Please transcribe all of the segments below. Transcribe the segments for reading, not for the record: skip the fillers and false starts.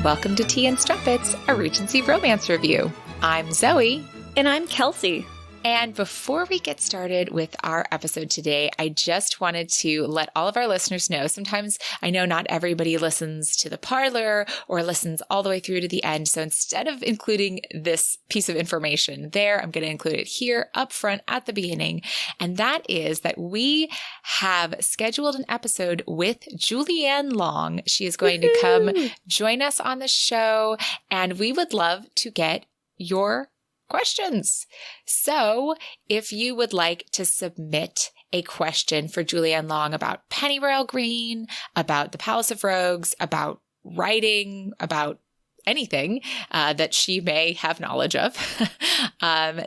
Welcome to Tea and Strumpets, a Regency romance review. I'm Zoe. And I'm Kelsey. And before we get started with our episode today, I just wanted to let all of our listeners know, sometimes I know not everybody listens to the Parlour or listens all the way through to the end. So instead of including this piece of information there, I'm going to include it here up front at the beginning. And that is that we have scheduled an episode with Julianne Long. She is going to come join us on the show, and we would love to get your questions. So if you would like to submit a question for Julianne Long about Pennyroyal Green, about the Palace of Rogues, about writing, about anything that she may have knowledge of,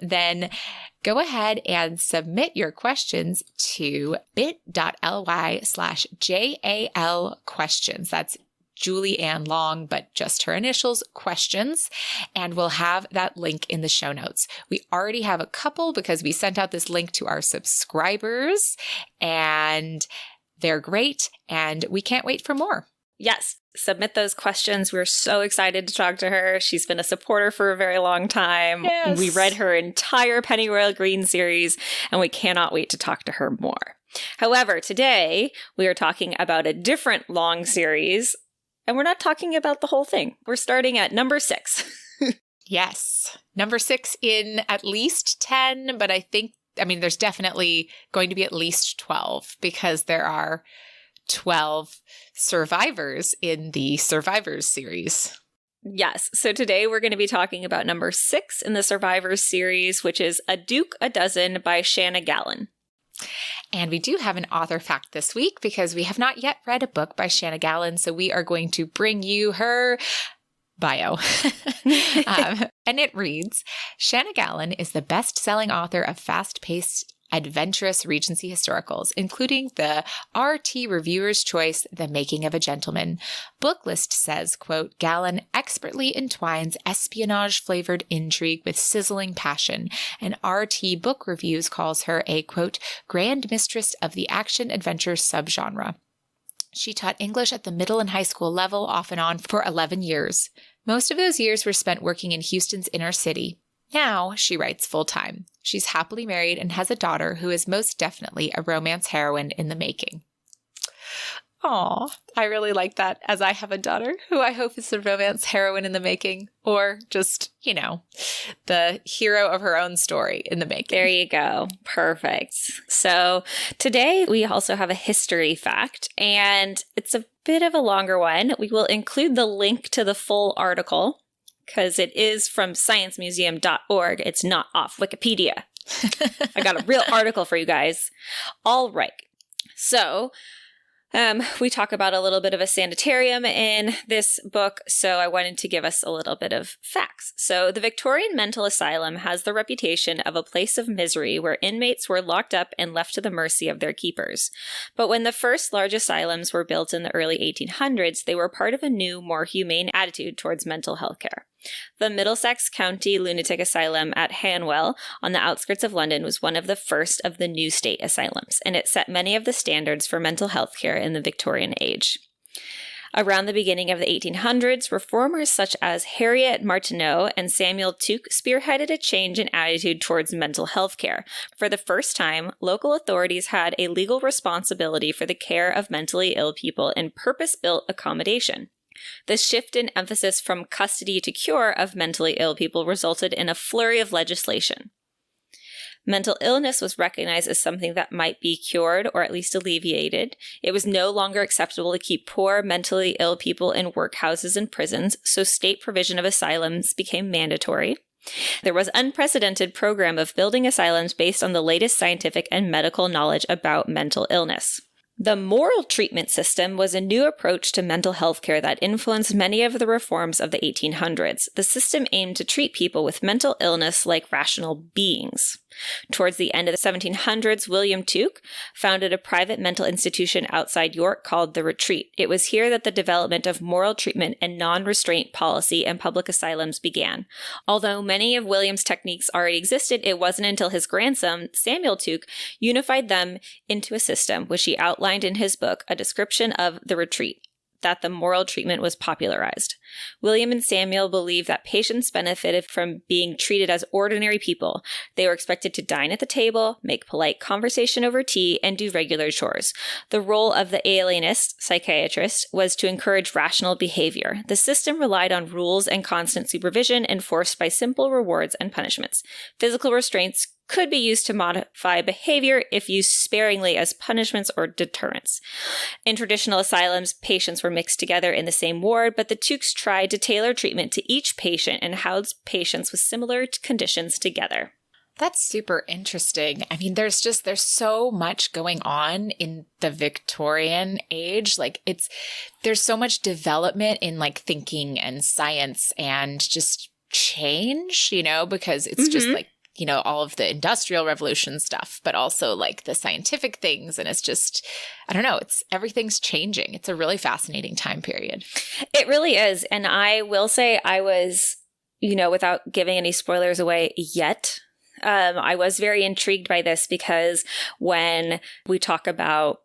then go ahead and submit your questions to bit.ly/JAL questions. That's Julianne Long, but just her initials, questions, and we'll have that link in the show notes. We already have a couple because we sent out this link to our subscribers, and they're great, and we can't wait for more. Yes, submit those questions. We're so excited to talk to her. She's been a supporter for a very long time. Yes. We read her entire Pennyroyal Green series, and we cannot wait to talk to her more. However, today we are talking about a different long series. And we're not talking about the whole thing. We're starting at number 6. Yes. Number 6 in at least 10, but there's definitely going to be at least 12 because there are 12 survivors in the Survivors series. Yes. So today we're going to be talking about number 6 in the Survivors series, which is A Duke a Dozen by Shana Galen. And we do have an author fact this week because we have not yet read a book by Shana Galen, so we are going to bring you her bio. And it reads, Shana Galen is the best-selling author of fast-paced, adventurous Regency historicals, including the RT Reviewer's Choice, The Making of a Gentleman. Booklist says, quote, Galen expertly entwines espionage-flavored intrigue with sizzling passion, and RT Book Reviews calls her a, quote, grand mistress of the action-adventure subgenre. She taught English at the middle and high school level off and on for 11 years. Most of those years were spent working in Houston's inner city. Now she writes full-time. She's happily married and has a daughter who is most definitely a romance heroine in the making. Aw, I really like that, as I have a daughter who I hope is a romance heroine in the making, or just, the hero of her own story in the making. There you go. Perfect. So today we also have a history fact, and it's a bit of a longer one. We will include the link to the full article, because it is from sciencemuseum.org. It's not off Wikipedia. I got a real article for you guys. All right. So we talk about a little bit of a sanitarium in this book, so I wanted to give us a little bit of facts. So the Victorian Mental Asylum has the reputation of a place of misery where inmates were locked up and left to the mercy of their keepers. But when the first large asylums were built in the early 1800s, they were part of a new, more humane attitude towards mental health care. The Middlesex County Lunatic Asylum at Hanwell on the outskirts of London was one of the first of the new state asylums, and it set many of the standards for mental health care in the Victorian age. Around the beginning of the 1800s, reformers such as Harriet Martineau and Samuel Tuke spearheaded a change in attitude towards mental health care. For the first time, local authorities had a legal responsibility for the care of mentally ill people in purpose-built accommodation. The shift in emphasis from custody to cure of mentally ill people resulted in a flurry of legislation. Mental illness was recognized as something that might be cured or at least alleviated. It was no longer acceptable to keep poor, mentally ill people in workhouses and prisons, so state provision of asylums became mandatory. There was an unprecedented program of building asylums based on the latest scientific and medical knowledge about mental illness. The moral treatment system was a new approach to mental health care that influenced many of the reforms of the 1800s. The system aimed to treat people with mental illness like rational beings. Towards the end of the 1700s, William Tuke founded a private mental institution outside York called The Retreat. It was here that the development of moral treatment and non-restraint policy and public asylums began. Although many of William's techniques already existed, it wasn't until his grandson, Samuel Tuke, unified them into a system, which he outlined in his book, A Description of the Retreat. that the moral treatment was popularized. William and Samuel believed that patients benefited from being treated as ordinary people. They were expected to dine at the table, make polite conversation over tea, and do regular chores. The role of the alienist, psychiatrist, was to encourage rational behavior. The system relied on rules and constant supervision enforced by simple rewards and punishments. Physical restraints could be used to modify behavior if used sparingly as punishments or deterrents. In traditional asylums, patients were mixed together in the same ward, but the Tukes tried to tailor treatment to each patient and housed patients with similar conditions together. That's super interesting. I mean, there's so much going on in the Victorian age. Like there's so much development in like thinking and science and just change, because it's just like, all of the industrial revolution stuff, but also like the scientific things. And it's just, I don't know, everything's changing. It's a really fascinating time period. It really is. And I will say I was, without giving any spoilers away yet, I was very intrigued by this because when we talk about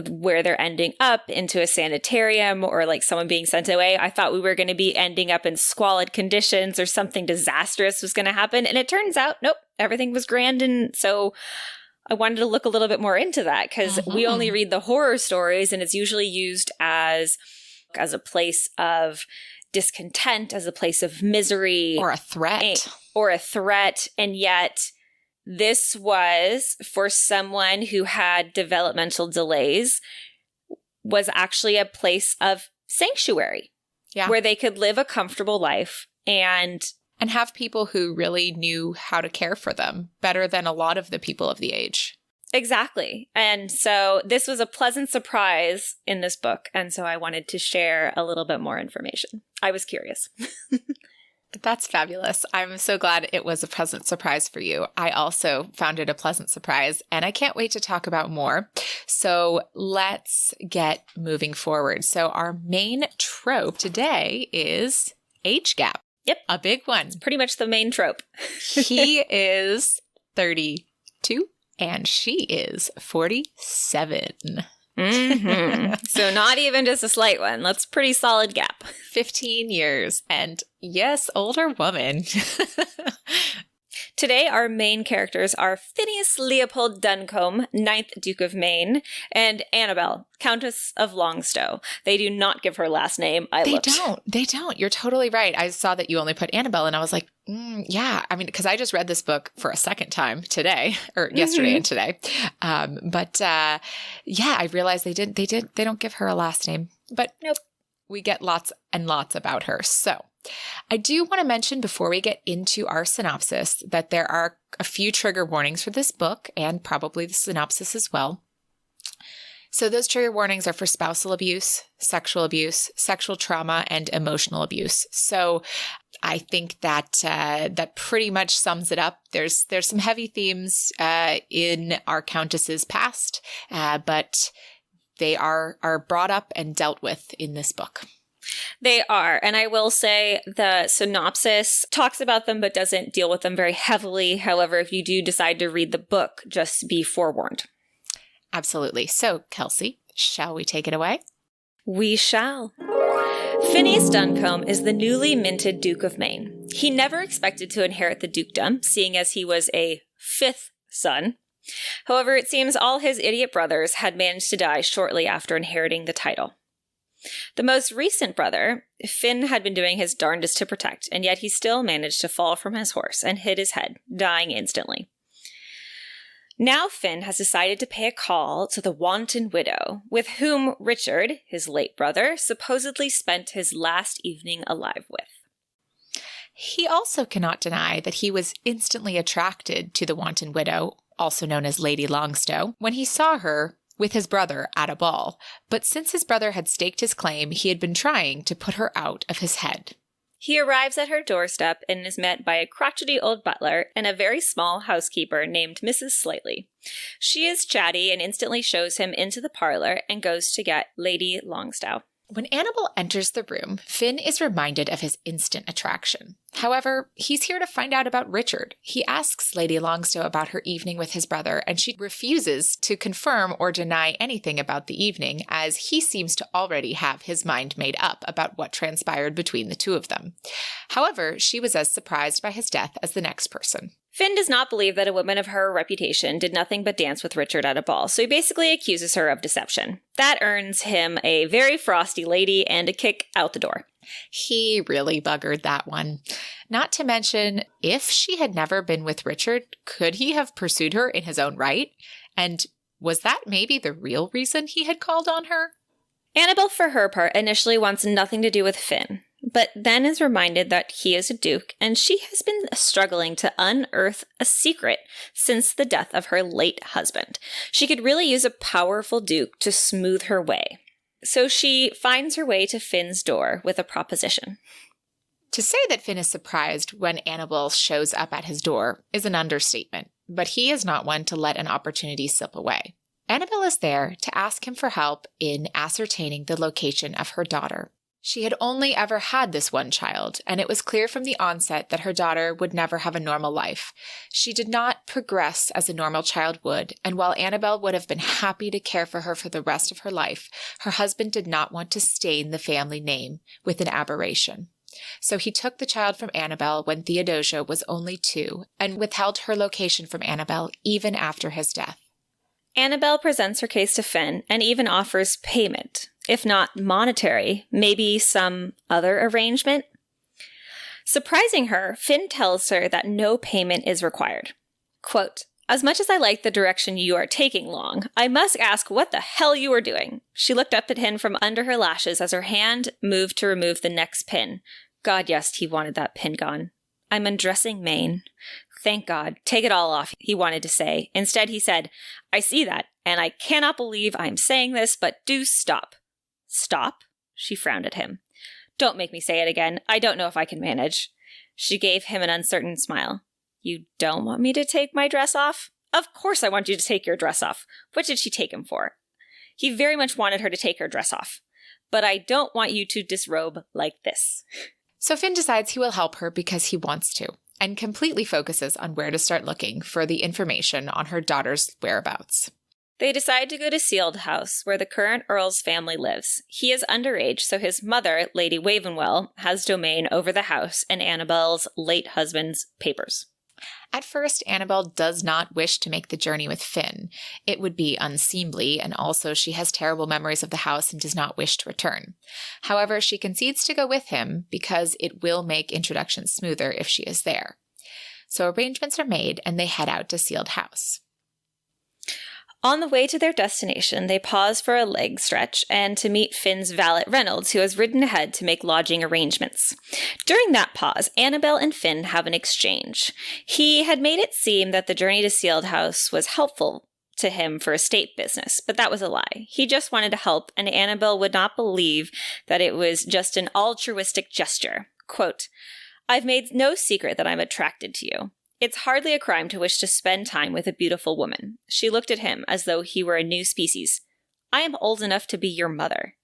where they're ending up into a sanitarium or like someone being sent away, I thought we were going to be ending up in squalid conditions or something disastrous was going to happen. And it turns out, nope, everything was grand. And so I wanted to look a little bit more into that because we only read the horror stories and it's usually used as a place of discontent, as a place of misery. Or a threat. And yet this was, for someone who had developmental delays, was actually a place of sanctuary where they could live a comfortable life and have people who really knew how to care for them better than a lot of the people of the age. Exactly. And so this was a pleasant surprise in this book. And so I wanted to share a little bit more information. I was curious. That's fabulous. I'm so glad it was a pleasant surprise for you. I also found it a pleasant surprise, and I can't wait to talk about more. So let's get moving forward. So our main trope today is age gap. Yep. A big one. Pretty much the main trope. He is 32 and she is 47. So not even just a slight one. That's a pretty solid gap. 15 years. And yes, older woman. Today, our main characters are Phineas Leopold Duncombe, 9th Duke of Maine, and Annabel, Countess of Longstowe. They do not give her last name. They don't. You're totally right. I saw that you only put Annabel, and I was like, yeah. I mean, because I just read this book for a second time today, or yesterday and today. Yeah, I realized they don't give her a last name. But nope. We get lots and lots about her. So I do want to mention before we get into our synopsis that there are a few trigger warnings for this book and probably the synopsis as well. So those trigger warnings are for spousal abuse, sexual trauma, and emotional abuse. So I think that that pretty much sums it up. There's some heavy themes in our Countess's past, but they are brought up and dealt with in this book. They are. And I will say the synopsis talks about them, but doesn't deal with them very heavily. However, if you do decide to read the book, just be forewarned. Absolutely. So, Kelsey, shall we take it away? We shall. Phineas Duncombe is the newly minted Duke of Maine. He never expected to inherit the dukedom, seeing as he was a 5th son. However, it seems all his idiot brothers had managed to die shortly after inheriting the title. The most recent brother, Finn, had been doing his darndest to protect, and yet he still managed to fall from his horse and hit his head, dying instantly. Now Finn has decided to pay a call to the wanton widow, with whom Richard, his late brother, supposedly spent his last evening alive with. He also cannot deny that he was instantly attracted to the wanton widow, also known as Lady Longstowe, when he saw her with his brother at a ball. But since his brother had staked his claim, he had been trying to put her out of his head. He arrives at her doorstep and is met by a crotchety old butler and a very small housekeeper named Mrs. Slightly. She is chatty and instantly shows him into the parlor and goes to get Lady Longstowe. When Annabel enters the room, Finn is reminded of his instant attraction. However, he's here to find out about Richard. He asks Lady Longstowe about her evening with his brother, and she refuses to confirm or deny anything about the evening, as he seems to already have his mind made up about what transpired between the two of them. However, she was as surprised by his death as the next person. Finn does not believe that a woman of her reputation did nothing but dance with Richard at a ball, so he basically accuses her of deception. That earns him a very frosty lady and a kick out the door. He really buggered that one. Not to mention, if she had never been with Richard, could he have pursued her in his own right? And was that maybe the real reason he had called on her? Annabel, for her part, initially wants nothing to do with Finn, but then is reminded that he is a duke, and she has been struggling to unearth a secret since the death of her late husband. She could really use a powerful duke to smooth her way. So she finds her way to Finn's door with a proposition. To say that Finn is surprised when Annabel shows up at his door is an understatement, but he is not one to let an opportunity slip away. Annabel is there to ask him for help in ascertaining the location of her daughter. She had only ever had this one child, and it was clear from the onset that her daughter would never have a normal life. She did not progress as a normal child would, and while Annabel would have been happy to care for her for the rest of her life, her husband did not want to stain the family name with an aberration. So he took the child from Annabel when Theodosia was only 2, and withheld her location from Annabel even after his death. Annabel presents her case to Finn and even offers payment. If not monetary, maybe some other arrangement? Surprising her, Finn tells her that no payment is required. Quote, "As much as I like the direction you are taking, Long, I must ask what the hell you are doing." She looked up at him from under her lashes as her hand moved to remove the next pin. God, yes, he wanted that pin gone. "I'm undressing Maine." "Thank God. Take it all off," he wanted to say. Instead, he said, "I see that, and I cannot believe I'm saying this, but do stop." "Stop?" She frowned at him. "Don't make me say it again. I don't know if I can manage." She gave him an uncertain smile. "You don't want me to take my dress off?" "Of course I want you to take your dress off." What did she take him for? He very much wanted her to take her dress off. "But I don't want you to disrobe like this." So Finn decides he will help her because he wants to, and completely focuses on where to start looking for the information on her daughter's whereabouts. They decide to go to Sealed House, where the current Earl's family lives. He is underage, so his mother, Lady Wavenwell, has domain over the house and Annabel's late husband's papers. At first, Annabel does not wish to make the journey with Finn. It would be unseemly, and also she has terrible memories of the house and does not wish to return. However, she concedes to go with him because it will make introductions smoother if she is there. So arrangements are made, and they head out to Sealed House. On the way to their destination, they pause for a leg stretch and to meet Finn's valet Reynolds, who has ridden ahead to make lodging arrangements. During that pause, Annabel and Finn have an exchange. He had made it seem that the journey to Sealed House was helpful to him for estate business, but that was a lie. He just wanted to help, and Annabel would not believe that it was just an altruistic gesture. Quote, "I've made no secret that I'm attracted to you. It's hardly a crime to wish to spend time with a beautiful woman." She looked at him as though he were a new species. "I am old enough to be your mother."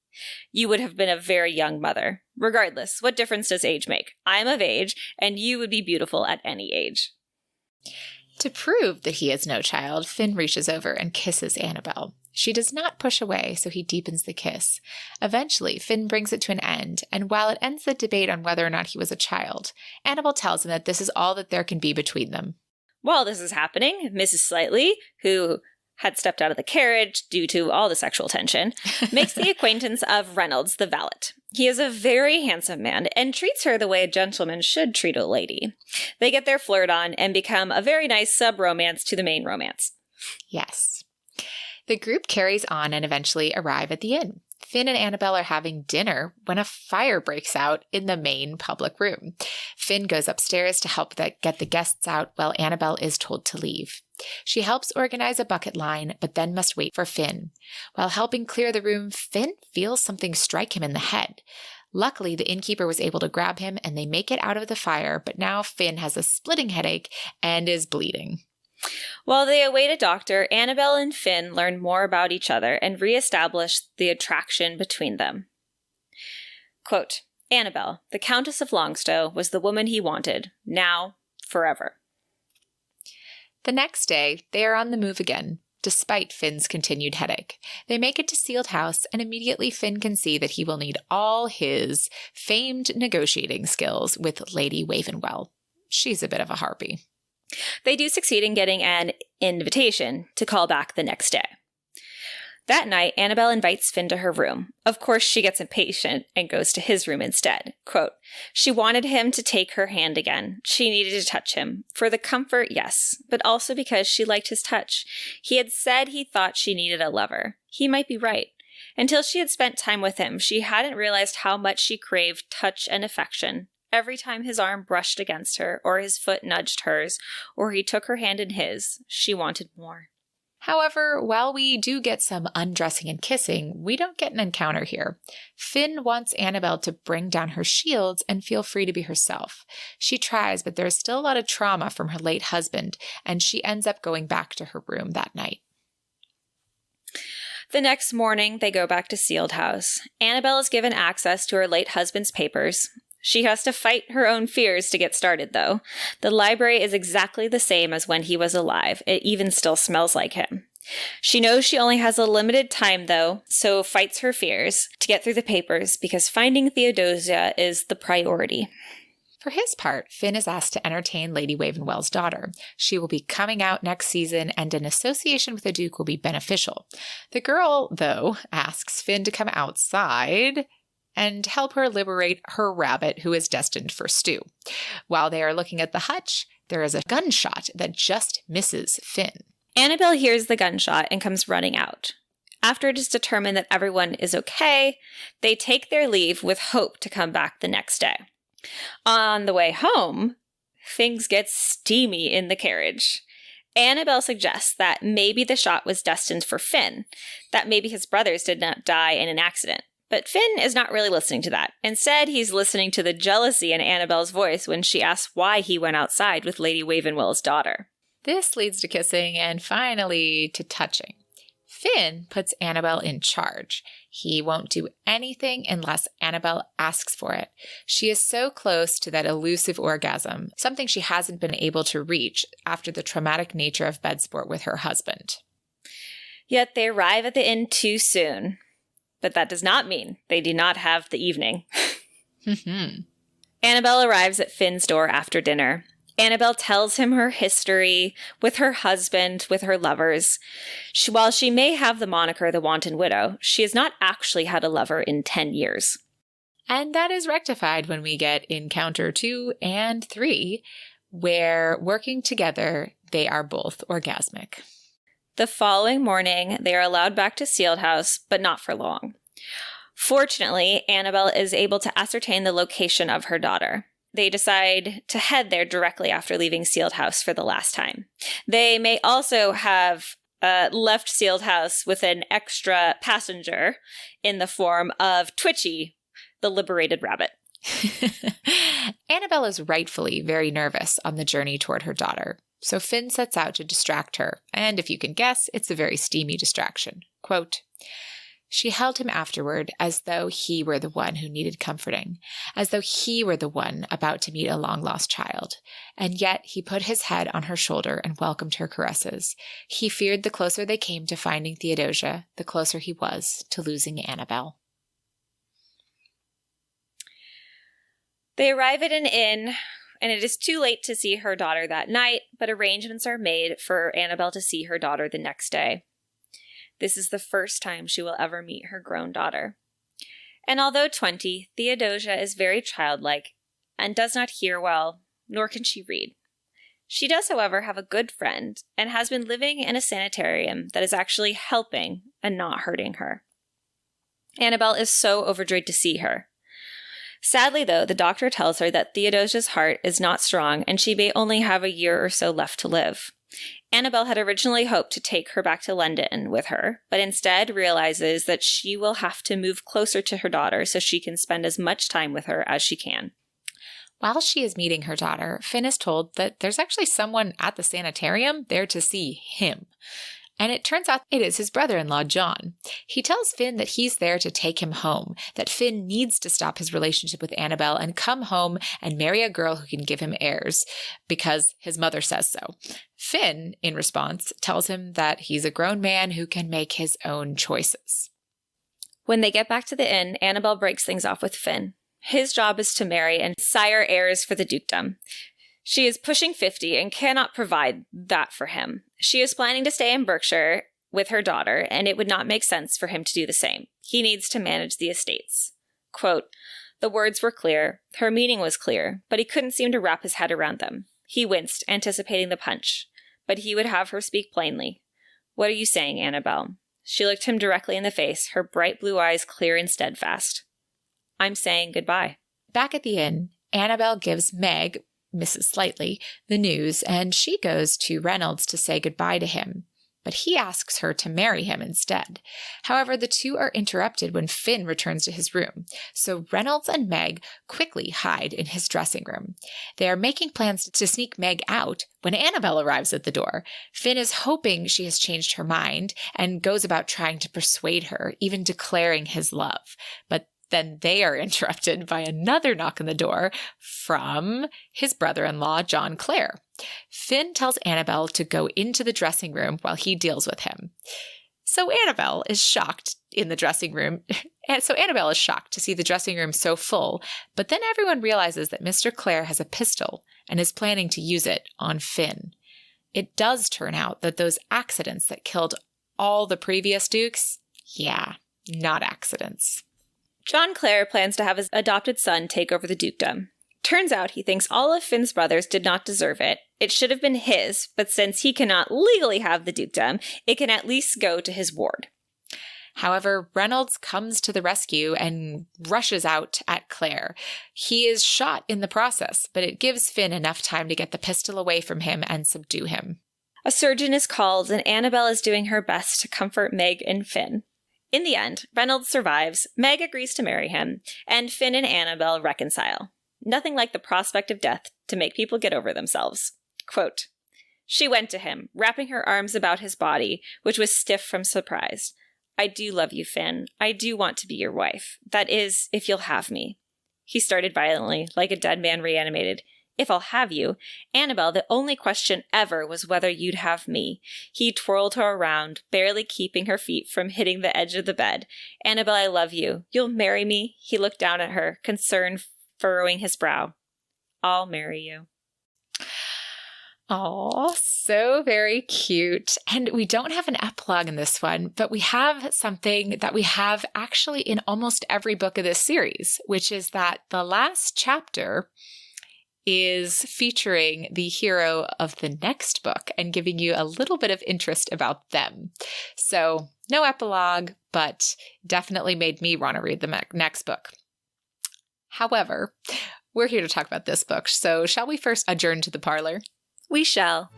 "You would have been a very young mother. Regardless, what difference does age make? I am of age, and you would be beautiful at any age." To prove that he is no child, Finn reaches over and kisses Annabel. She does not push away, so he deepens the kiss. Eventually, Finn brings it to an end, and while it ends the debate on whether or not he was a child, Annabel tells him that this is all that there can be between them. While this is happening, Mrs. Slightly, who had stepped out of the carriage due to all the sexual tension, makes the acquaintance of Reynolds, the valet. He is a very handsome man and treats her the way a gentleman should treat a lady. They get their flirt on and become a very nice sub-romance to the main romance. Yes. The group carries on and eventually arrive at the inn. Finn and Annabel are having dinner when a fire breaks out in the main public room. Finn goes upstairs to help get the guests out while Annabel is told to leave. She helps organize a bucket line, but then must wait for Finn. While helping clear the room, Finn feels something strike him in the head. Luckily, the innkeeper was able to grab him and they make it out of the fire, but now Finn has a splitting headache and is bleeding. While they await a doctor, Annabel and Finn learn more about each other and reestablish the attraction between them. Quote, Annabel, the Countess of Longstowe, was the woman he wanted, now, forever. The next day, they are on the move again, despite Finn's continued headache. They make it to Sealed House, and immediately Finn can see that he will need all his famed negotiating skills with Lady Wavenwell. She's a bit of a harpy. They do succeed in getting an invitation to call back the next day. That night, Annabel invites Finn to her room. Of course, she gets impatient and goes to his room instead. Quote, she wanted him to take her hand again. She needed to touch him. For the comfort, yes, but also because she liked his touch. He had said he thought she needed a lover. He might be right. Until she had spent time with him, she hadn't realized how much she craved touch and affection. Every time his arm brushed against her, or his foot nudged hers, or he took her hand in his, she wanted more. However, while we do get some undressing and kissing, we don't get an encounter here. Finn wants Annabel to bring down her shields and feel free to be herself. She tries, but there's still a lot of trauma from her late husband, and she ends up going back to her room that night. The next morning, they go back to Sealed House. Annabel is given access to her late husband's papers. She has to fight her own fears to get started, though. The library is exactly the same as when he was alive. It even still smells like him. She knows she only has a limited time, though, so fights her fears to get through the papers because finding Theodosia is the priority. For his part, Finn is asked to entertain Lady Wavenwell's daughter. She will be coming out next season, and an association with the Duke will be beneficial. The girl, though, asks Finn to come outside and help her liberate her rabbit who is destined for stew. While they are looking at the hutch, there is a gunshot that just misses Finn. Annabel hears the gunshot and comes running out. After it is determined that everyone is okay, they take their leave with hope to come back the next day. On the way home, things get steamy in the carriage. Annabel suggests that maybe the shot was destined for Finn, that maybe his brothers did not die in an accident. But Finn is not really listening to that. Instead, he's listening to the jealousy in Annabel's voice when she asks why he went outside with Lady Wavenwell's daughter. This leads to kissing and finally to touching. Finn puts Annabel in charge. He won't do anything unless Annabel asks for it. She is so close to that elusive orgasm, something she hasn't been able to reach after the traumatic nature of bed sport with her husband. Yet they arrive at the inn too soon. But that does not mean they do not have the evening. Annabel arrives at Finn's door after dinner. Annabel tells him her history with her husband, with her lovers. While she may have the moniker the Wanton Widow, she has not actually had a lover in 10 years. And that is rectified when we get Encounter 2 and 3, where working together, they are both orgasmic. The following morning, they are allowed back to Sealed House, but not for long. Fortunately, Annabel is able to ascertain the location of her daughter. They decide to head there directly after leaving Sealed House for the last time. They may also have left Sealed House with an extra passenger in the form of Twitchy, the liberated rabbit. Annabel is rightfully very nervous on the journey toward her daughter. So Finn sets out to distract her, and if you can guess, it's a very steamy distraction. Quote, she held him afterward as though he were the one who needed comforting, as though he were the one about to meet a long-lost child. And yet he put his head on her shoulder and welcomed her caresses. He feared the closer they came to finding Theodosia, the closer he was to losing Annabel. They arrive at an inn, and it is too late to see her daughter that night, but arrangements are made for Annabel to see her daughter the next day. This is the first time she will ever meet her grown daughter. And although 20, Theodosia is very childlike and does not hear well, nor can she read. She does, however, have a good friend and has been living in a sanitarium that is actually helping and not hurting her. Annabel is so overjoyed to see her. Sadly, though, the doctor tells her that Theodosia's heart is not strong and she may only have a year or so left to live. Annabel had originally hoped to take her back to London with her, but instead realizes that she will have to move closer to her daughter so she can spend as much time with her as she can. While she is meeting her daughter, Finn is told that there's actually someone at the sanitarium there to see him. And it turns out it is his brother-in-law, John. He tells Finn that he's there to take him home, that Finn needs to stop his relationship with Annabel and come home and marry a girl who can give him heirs, because his mother says so. Finn, in response, tells him that he's a grown man who can make his own choices. When they get back to the inn, Annabel breaks things off with Finn. His job is to marry and sire heirs for the dukedom. She is pushing 50 and cannot provide that for him. She is planning to stay in Berkshire with her daughter, and it would not make sense for him to do the same. He needs to manage the estates. Quote, the words were clear, her meaning was clear, but he couldn't seem to wrap his head around them. He winced, anticipating the punch, but he would have her speak plainly. What are you saying, Annabel? She looked him directly in the face, her bright blue eyes clear and steadfast. I'm saying goodbye. Back at the inn, Annabel gives Meg, Mrs. Slightly, the news, and she goes to Reynolds to say goodbye to him. But he asks her to marry him instead. However, the two are interrupted when Finn returns to his room, so Reynolds and Meg quickly hide in his dressing room. They are making plans to sneak Meg out when Annabel arrives at the door. Finn is hoping she has changed her mind and goes about trying to persuade her, even declaring his love. But then they are interrupted by another knock on the door from his brother-in-law, John Clare. Finn tells Annabel to go into the dressing room while he deals with him. So Annabel is shocked in the dressing room. So Annabel is shocked to see the dressing room so full, but then everyone realizes that Mr. Clare has a pistol and is planning to use it on Finn. It does turn out that those accidents that killed all the previous dukes, not accidents. John Clare plans to have his adopted son take over the dukedom. Turns out he thinks all of Finn's brothers did not deserve it. It should have been his, but since he cannot legally have the dukedom, it can at least go to his ward. However, Reynolds comes to the rescue and rushes out at Claire. He is shot in the process, but it gives Finn enough time to get the pistol away from him and subdue him. A surgeon is called, and Annabel is doing her best to comfort Meg and Finn. In the end, Reynolds survives, Meg agrees to marry him, and Finn and Annabel reconcile. Nothing like the prospect of death to make people get over themselves. Quote, she went to him, wrapping her arms about his body, which was stiff from surprise. I do love you, Finn. I do want to be your wife. That is, if you'll have me. He started violently, like a dead man reanimated. If I'll have you. Annabel, the only question ever was whether you'd have me. He twirled her around, barely keeping her feet from hitting the edge of the bed. Annabel, I love you. You'll marry me? He looked down at her, concern furrowing his brow. I'll marry you. Oh, so very cute. And we don't have an epilogue in this one, but we have something that we have actually in almost every book of this series, which is that the last chapter is featuring the hero of the next book and giving you a little bit of interest about them. So no epilogue, but definitely made me want to read the next book. However, we're here to talk about this book, so shall we first adjourn to the parlor? We shall.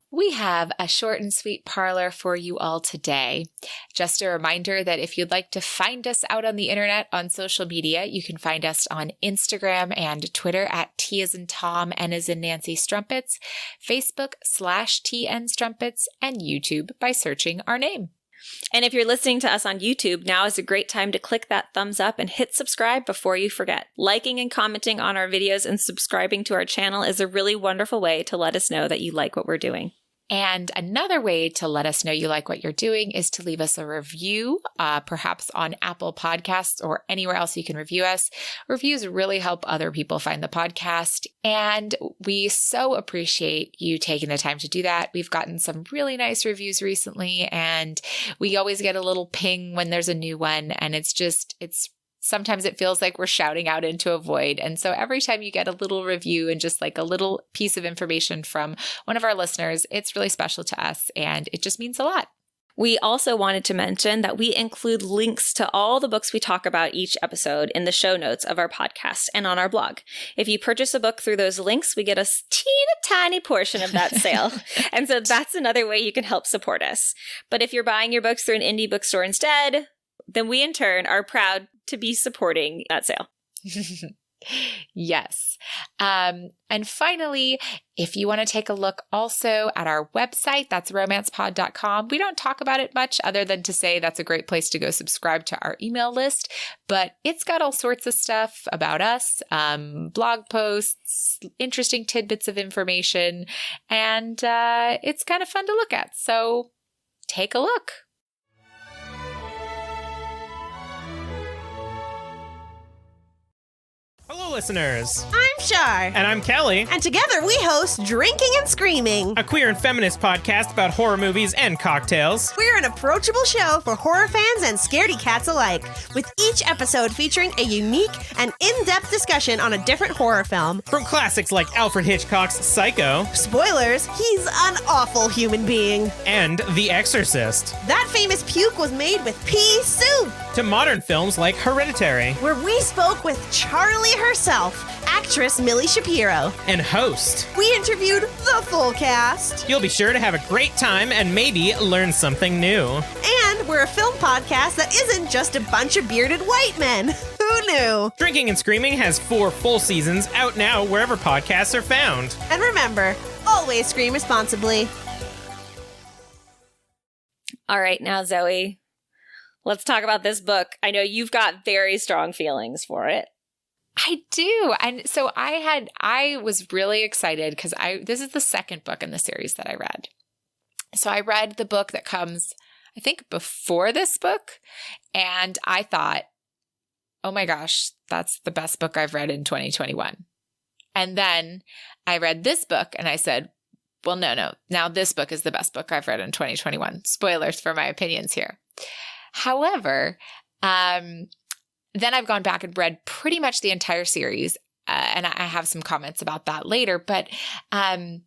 We have a short and sweet parlor for you all today. Just a reminder that if you'd like to find us out on the internet on social media, you can find us on Instagram and Twitter at T as in Tom, N as in Nancy Strumpets, Facebook /TN Strumpets, and YouTube by searching our name. And if you're listening to us on YouTube, now is a great time to click that thumbs up and hit subscribe before you forget. Liking and commenting on our videos and subscribing to our channel is a really wonderful way to let us know that you like what we're doing. And another way to let us know you like what you're doing is to leave us a review, perhaps on Apple Podcasts or anywhere else you can review us. Reviews really help other people find the podcast, and we so appreciate you taking the time to do that. We've gotten some really nice reviews recently, and we always get a little ping when there's a new one, and it's sometimes it feels like we're shouting out into a void. And so every time you get a little review and just like a little piece of information from one of our listeners, it's really special to us and it just means a lot. We also wanted to mention that we include links to all the books we talk about each episode in the show notes of our podcast and on our blog. If you purchase a book through those links, we get a teeny tiny portion of that sale. And so that's another way you can help support us. But if you're buying your books through an indie bookstore instead, then we in turn are proud to be supporting that sale. Yes. And finally, if you want to take a look also at our website, that's romancepod.com. We don't talk about it much other than to say that's a great place to go subscribe to our email list, but it's got all sorts of stuff about us, blog posts, interesting tidbits of information, and it's kind of fun to look at. So take a look. Hello, listeners. I'm Shar. And I'm Kelly. And together we host Drinking and Screaming, A queer and feminist podcast about horror movies and cocktails. We're an approachable show for horror fans and scaredy cats alike, with each episode featuring a unique and in-depth discussion on a different horror film. From classics like Alfred Hitchcock's Psycho. Spoilers, he's an awful human being. And The Exorcist. That famous puke was made with pea soup. To modern films like Hereditary. Where we spoke with Charlie herself, actress Millie Shapiro. And host. We interviewed the full cast. You'll be sure to have a great time and maybe learn something new. And we're a film podcast that isn't just a bunch of bearded white men. Who knew? Drinking and Screaming has 4 full seasons out now wherever podcasts are found. And remember, always scream responsibly. All right, now, Zoe, let's talk about this book. I know you've got very strong feelings for it. I do. And so I was really excited because this is the second book in the series that I read. So I read the book that comes, I think, before this book. And I thought, oh my gosh, that's the best book I've read in 2021. And then I read this book and I said, well, no. Now this book is the best book I've read in 2021. Spoilers for my opinions here. However, then I've gone back and read pretty much the entire series, and I have some comments about that later. But, so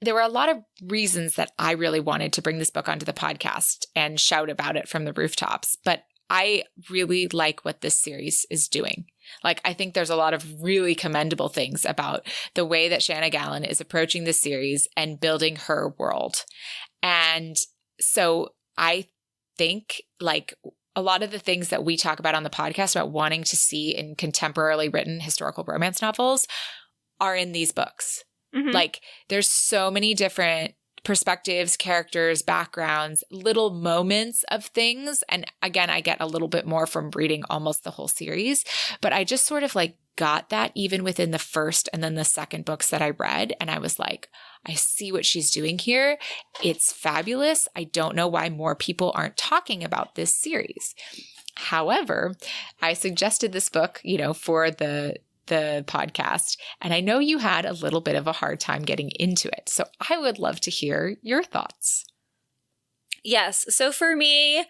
there were a lot of reasons that I really wanted to bring this book onto the podcast and shout about it from the rooftops. But I really like what this series is doing. Like, I think there's a lot of really commendable things about the way that Shana Galen is approaching this series and building her world. And so I think, like, a lot of the things that we talk about on the podcast about wanting to see in contemporarily written historical romance novels are in these books. Mm-hmm. Like, there's so many different perspectives, characters, backgrounds, little moments of things. And again, I get a little bit more from reading almost the whole series, but I just sort of like got that even within the first and then the second books that I read. And I was like, I see what she's doing here. It's fabulous. I don't know why more people aren't talking about this series. However, I suggested this book, for the podcast, and I know you had a little bit of a hard time getting into it. So I would love to hear your thoughts. Yes. So for me,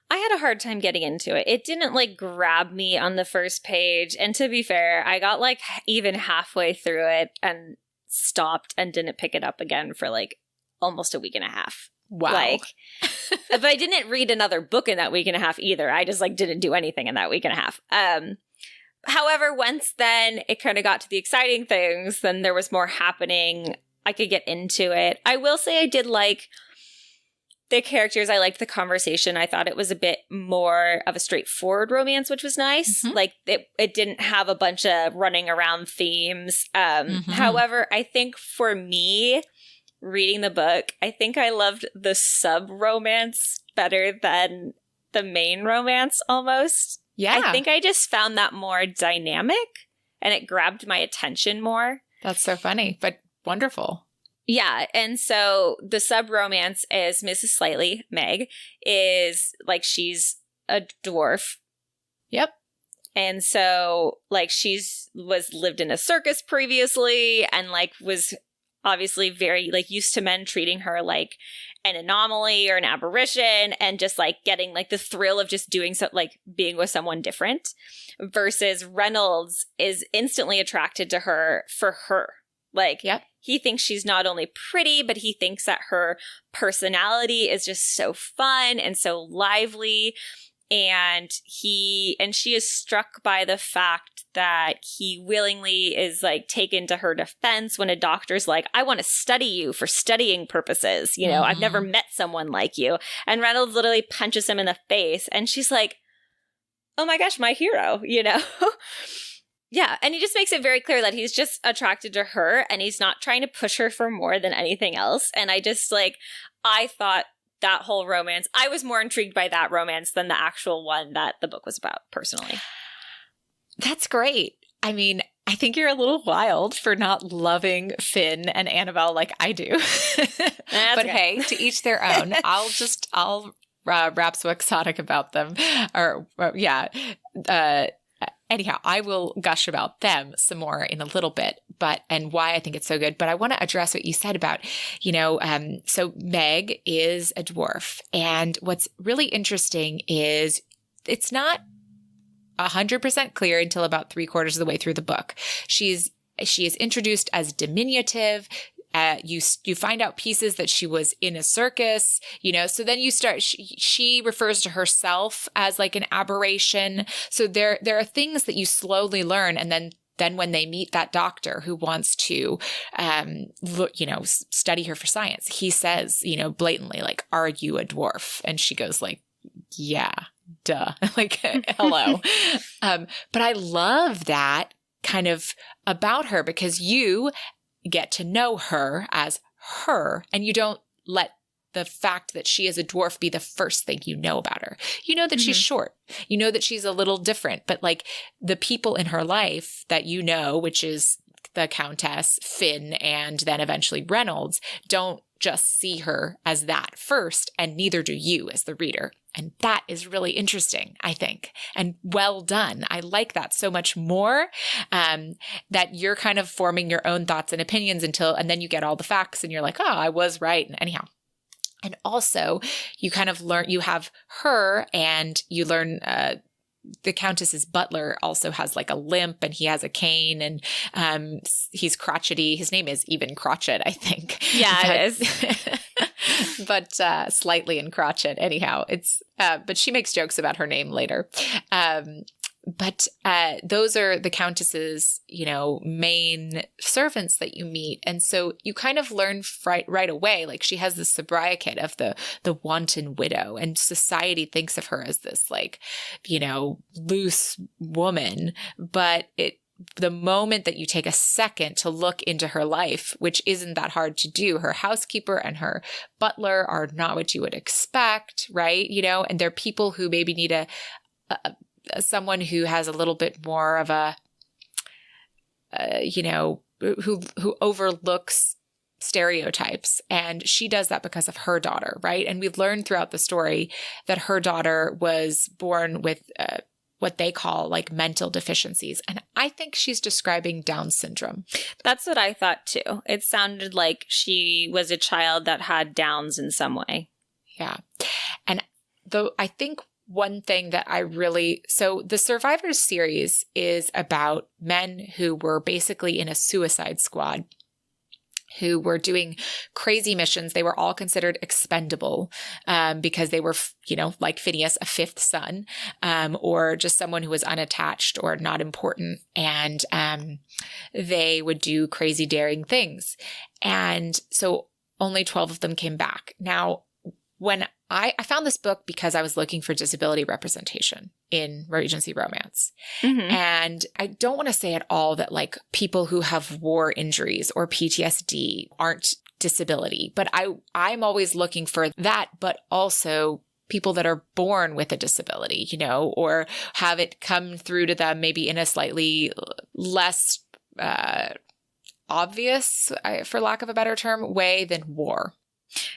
I had a hard time getting into it. It didn't grab me on the first page. And to be fair, I got even halfway through it and stopped and didn't pick it up again for almost a week and a half. Wow. But I didn't read another book in that week and a half either. I just didn't do anything in that week and a half. However, once then it kind of got to the exciting things, then there was more happening. I could get into it. I will say I did like the characters. I liked the conversation. I thought it was a bit more of a straightforward romance, which was nice. Mm-hmm. It didn't have a bunch of running around themes. However, I think for me, reading the book, I think I loved the sub-romance better than the main romance almost. Yeah. I think I just found that more dynamic and it grabbed my attention more. That's so funny, but wonderful. Yeah. And so the sub-romance is Mrs. Slightly, Meg, is she's a dwarf. Yep. And so she's lived in a circus previously and was obviously very used to men treating her like an anomaly or an aberration and just getting the thrill of just doing so, being with someone different, versus Reynolds is instantly attracted to her for her. Yep. he thinks she's not only pretty, but he thinks that her personality is just so fun and so lively. And she is struck by the fact that he willingly is like taken to her defense when a doctor's like, I want to study you for studying purposes. You know, I've never met someone like you. And Reynolds literally punches him in the face. And she's like, oh my gosh, my hero, you know? Yeah. And he just makes it very clear that he's just attracted to her and he's not trying to push her for more than anything else. And I thought that whole romance, I was more intrigued by that romance than the actual one that the book was about, personally. That's great. I mean, I think you're a little wild for not loving Finn and Annabel like I do. But hey, to each their own. I'll rhapsodic about them. Anyhow, I will gush about them some more in a little bit, and why I think it's so good. But I want to address what you said about, so Meg is a dwarf. And what's really interesting is it's not 100% clear until about 3/4 of the way through the book. She is introduced as diminutive. You find out pieces that she was in a circus, so then you start, she refers to herself as like an aberration. So there are things that you slowly learn. And then when they meet that doctor who wants to, study her for science, he says, blatantly, like, are you a dwarf? And she goes like, yeah, duh, like, hello. But I love that kind of about her because you get to know her as her, and you don't let the fact that she is a dwarf be the first thing you know about her. You know that she's short. You know that she's a little different, but like the people in her life that you know, which is the Countess, Finn, and then eventually Reynolds, don't just see her as that first, and neither do you as the reader. And that is really interesting, I think, and well done. I like that so much more, that you're kind of forming your own thoughts and opinions and then you get all the facts and you're like, oh, I was right. And anyhow. And also you kind of learn, you have her and you learn, the Countess's butler also has like a limp and he has a cane and he's crotchety. His name is even Crotchet, I think. Yeah, it is. But slightly in crotchet. Anyhow, but she makes jokes about her name later. But those are the Countess's, main servants that you meet. And so you kind of learn right away, like she has this sobriquet of the wanton widow, and society thinks of her as this like, loose woman. But the moment that you take a second to look into her life, which isn't that hard to do, her housekeeper and her butler are not what you would expect, right? And they're people who maybe need someone who has a little bit more of a, who overlooks stereotypes. And she does that because of her daughter, right? And we've learned throughout the story that her daughter was born with what they call like mental deficiencies. And I think she's describing Down syndrome. That's what I thought too. It sounded like she was a child that had Downs in some way. Yeah. And though I think one thing that so the Survivors series is about men who were basically in a suicide squad, who were doing crazy missions. They were all considered expendable because they were, like Phineas, a fifth son, or just someone who was unattached or not important. And they would do crazy, daring things. And so only 12 of them came back. Now, when I found this book because I was looking for disability representation in Regency romance. Mm-hmm. And I don't want to say at all that like people who have war injuries or PTSD aren't disability, but I'm always looking for that, but also people that are born with a disability, or have it come through to them maybe in a slightly less obvious, for lack of a better term, way than war.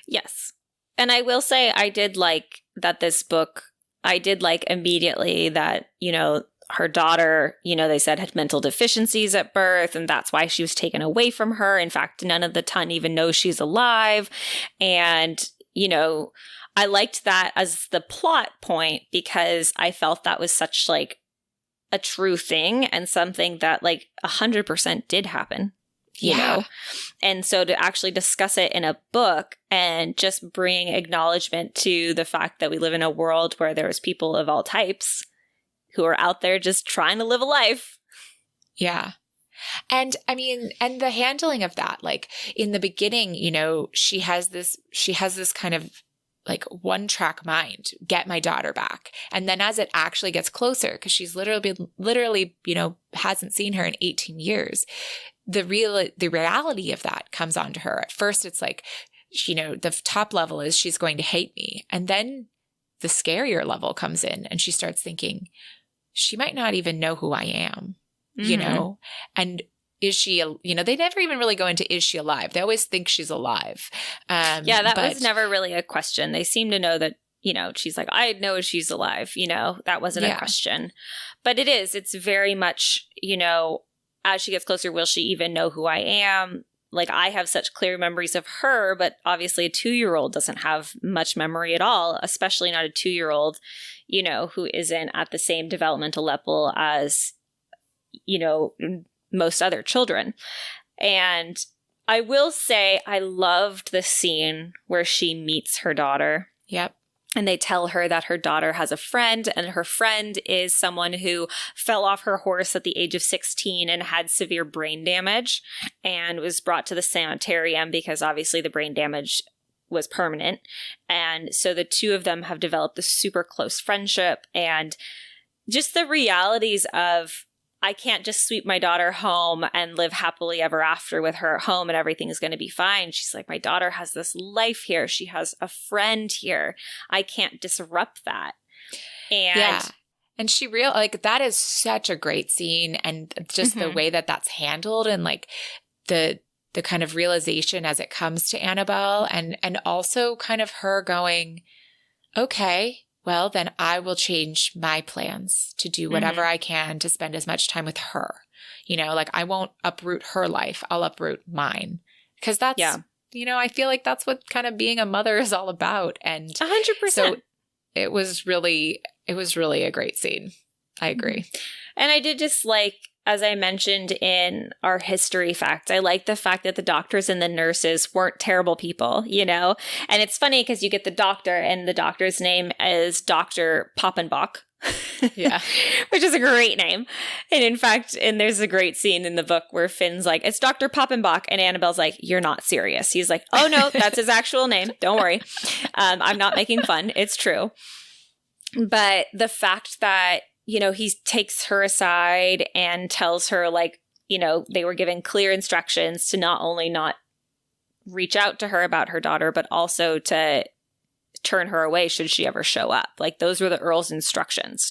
Yes. And I will say I did like that this book, I did like immediately that, her daughter, they said had mental deficiencies at birth, and that's why she was taken away from her. In fact, none of the ton even knows she's alive. And, I liked that as the plot point because I felt that was such like a true thing and something that like 100% did happen. you know? And so to actually discuss it in a book and just bring acknowledgement to the fact that we live in a world where there's people of all types who are out there just trying to live a life. Yeah. And I mean, and the handling of that, like in the beginning, you know, she has this kind of like one track mind, get my daughter back. And then as it actually gets closer, because she's literally, you know, hasn't seen her in 18 years, the reality of that comes onto her. At first, it's like, you know, the top level is she's going to hate me. And then the scarier level comes in and she starts thinking, she might not even know who I am, you know? And is she, you know, they never even really go into, is she alive? They always think she's alive. That was never really a question. They seem to know that, you know, she's like, I know she's alive, you know, that wasn't a question. But it's very much, you know, as she gets closer, will she even know who I am? Like, I have such clear memories of her, but obviously a 2-year-old doesn't have much memory at all, especially not a 2-year-old, you know, who isn't at the same developmental level as, you know, most other children. And I will say I loved the scene where she meets her daughter. Yep. And they tell her that her daughter has a friend, and her friend is someone who fell off her horse at the age of 16 and had severe brain damage and was brought to the sanitarium because obviously the brain damage was permanent. And so the two of them have developed this super close friendship, and just the realities of, I can't just sweep my daughter home and live happily ever after with her at home and everything is going to be fine. She's like, my daughter has this life here. She has a friend here. I can't disrupt that. And she like, that is such a great scene. And just the way that that's handled, and like the kind of realization as it comes to Annabel, and also kind of her going, okay, well, then I will change my plans to do whatever I can to spend as much time with her. You know, like, I won't uproot her life. I'll uproot mine. Because that's, you know, I feel like that's what kind of being a mother is all about. And 100%. So it was really a great scene. I agree. And I did just like, as I mentioned in our history fact, I like the fact that the doctors and the nurses weren't terrible people, you know? And it's funny because you get the doctor, and the doctor's name is Dr. Poppenbach. Yeah. Which is a great name. And in fact, there's a great scene in the book where Finn's like, it's Dr. Poppenbach. And Annabelle's like, you're not serious. He's like, oh no, that's his actual name. Don't worry. I'm not making fun. It's true. But the fact that, you know, he takes her aside and tells her, like, you know, they were given clear instructions to not only not reach out to her about her daughter, but also to turn her away should she ever show up. Like, those were the Earl's instructions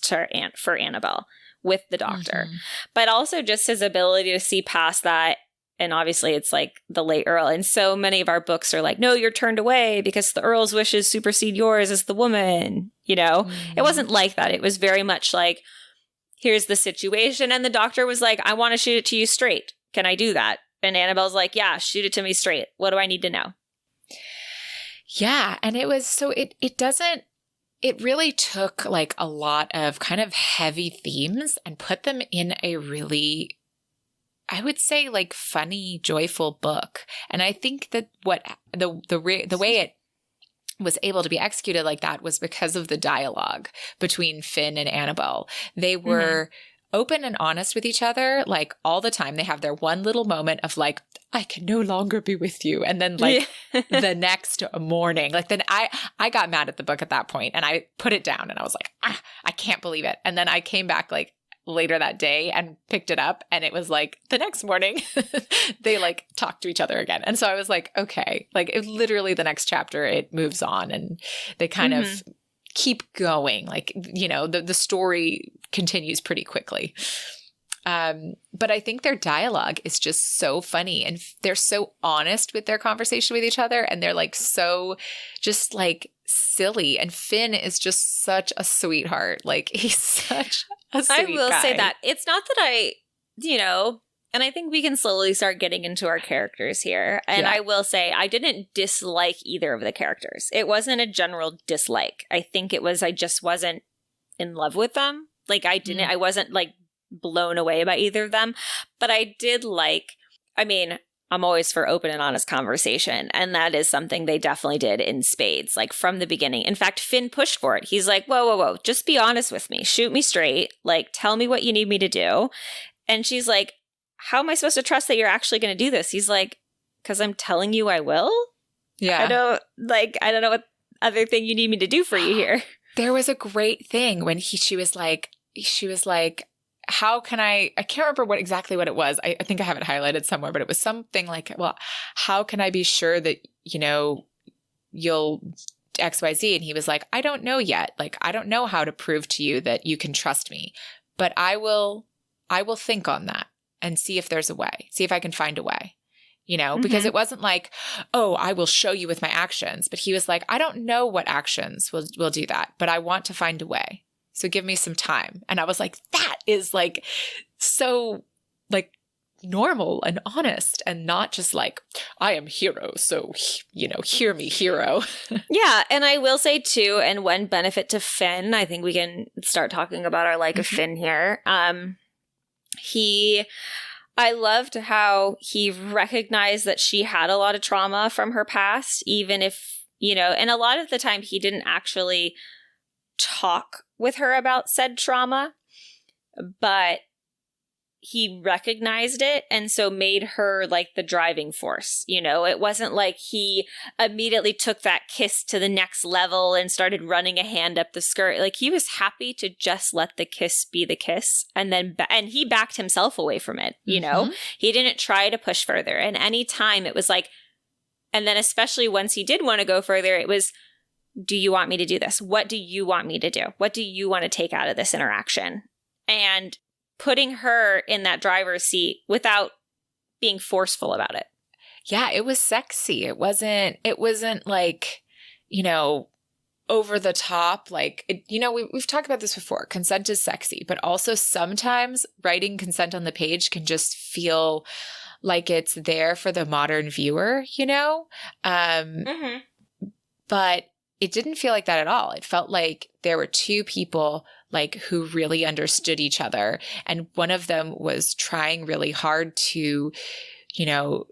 for Annabel with the doctor. But also just his ability to see past that. And obviously it's like the late Earl. And so many of our books are like, no, you're turned away because the Earl's wishes supersede yours as the woman. You know, it wasn't like that. It was very much like, here's the situation. And the doctor was like, I want to shoot it to you straight. Can I do that? And Annabelle's like, yeah, shoot it to me straight. What do I need to know? Yeah. And it was, so it really took like a lot of kind of heavy themes and put them in a really, I would say, like, funny, joyful book. And I think that the way it was able to be executed like that was because of the dialogue between Finn and Annabel. They were open and honest with each other, like, all the time. They have their one little moment of like, I can no longer be with you. And then like the next morning, like, then I got mad at the book at that point and I put it down and I was like, I can't believe it. And then I came back like later that day and picked it up, and it was like the next morning they like talked to each other again. And so I was like, okay, like, it literally the next chapter it moves on and they kind of keep going. Like, you know, the story continues pretty quickly. But I think their dialogue is just so funny, and they're so honest with their conversation with each other, and they're like so just like silly. And Finn is just such a sweetheart. Like, he's such a sweet I will guy. say that. It's not that I, you know, and I think we can slowly start getting into our characters here. And I will say I didn't dislike either of the characters. It wasn't a general dislike. I think it was I just wasn't in love with them. Like, I wasn't like blown away by either of them. But I did like, I mean, I'm always for open and honest conversation. And that is something they definitely did in spades, like from the beginning. In fact, Finn pushed for it. He's like, whoa, whoa, whoa, just be honest with me. Shoot me straight. Like, tell me what you need me to do. And she's like, how am I supposed to trust that you're actually going to do this? He's like, because I'm telling you I will. Yeah. I don't know what other thing you need me to do for you here. There was a great thing when she was like, how can I can't remember exactly what it was. I think I have it highlighted somewhere, but it was something like, well, how can I be sure that, you'll XYZ? And he was like, I don't know yet. Like, I don't know how to prove to you that you can trust me, but I will think on that and see if there's a way, see if I can find a way, because it wasn't like, oh, I will show you with my actions. But he was like, I don't know what actions will do that, but I want to find a way. So give me some time. And I was like, that is like so like normal and honest and not just like, I am hero. So, hear me, hero. Yeah. And I will say too, and one benefit to Finn, I think we can start talking about our like of Finn here. I loved how he recognized that she had a lot of trauma from her past, even if, and a lot of the time he didn't actually talk with her about said trauma, but he recognized it and so made her like the driving force. It wasn't like he immediately took that kiss to the next level and started running a hand up the skirt. Like, he was happy to just let the kiss be the kiss, and then and he backed himself away from it. He didn't try to push further, and any time it was like, and then especially once he did want to go further, it was, do you want me to do this? What do you want me to do? What do you want to take out of this interaction? And putting her in that driver's seat without being forceful about it. Yeah, it was sexy. It wasn't like, over the top. Like, we've talked about this before. Consent is sexy, but also sometimes writing consent on the page can just feel like it's there for the modern viewer, But it didn't feel like that at all. It felt like there were two people like who really understood each other. And one of them was trying really hard to, to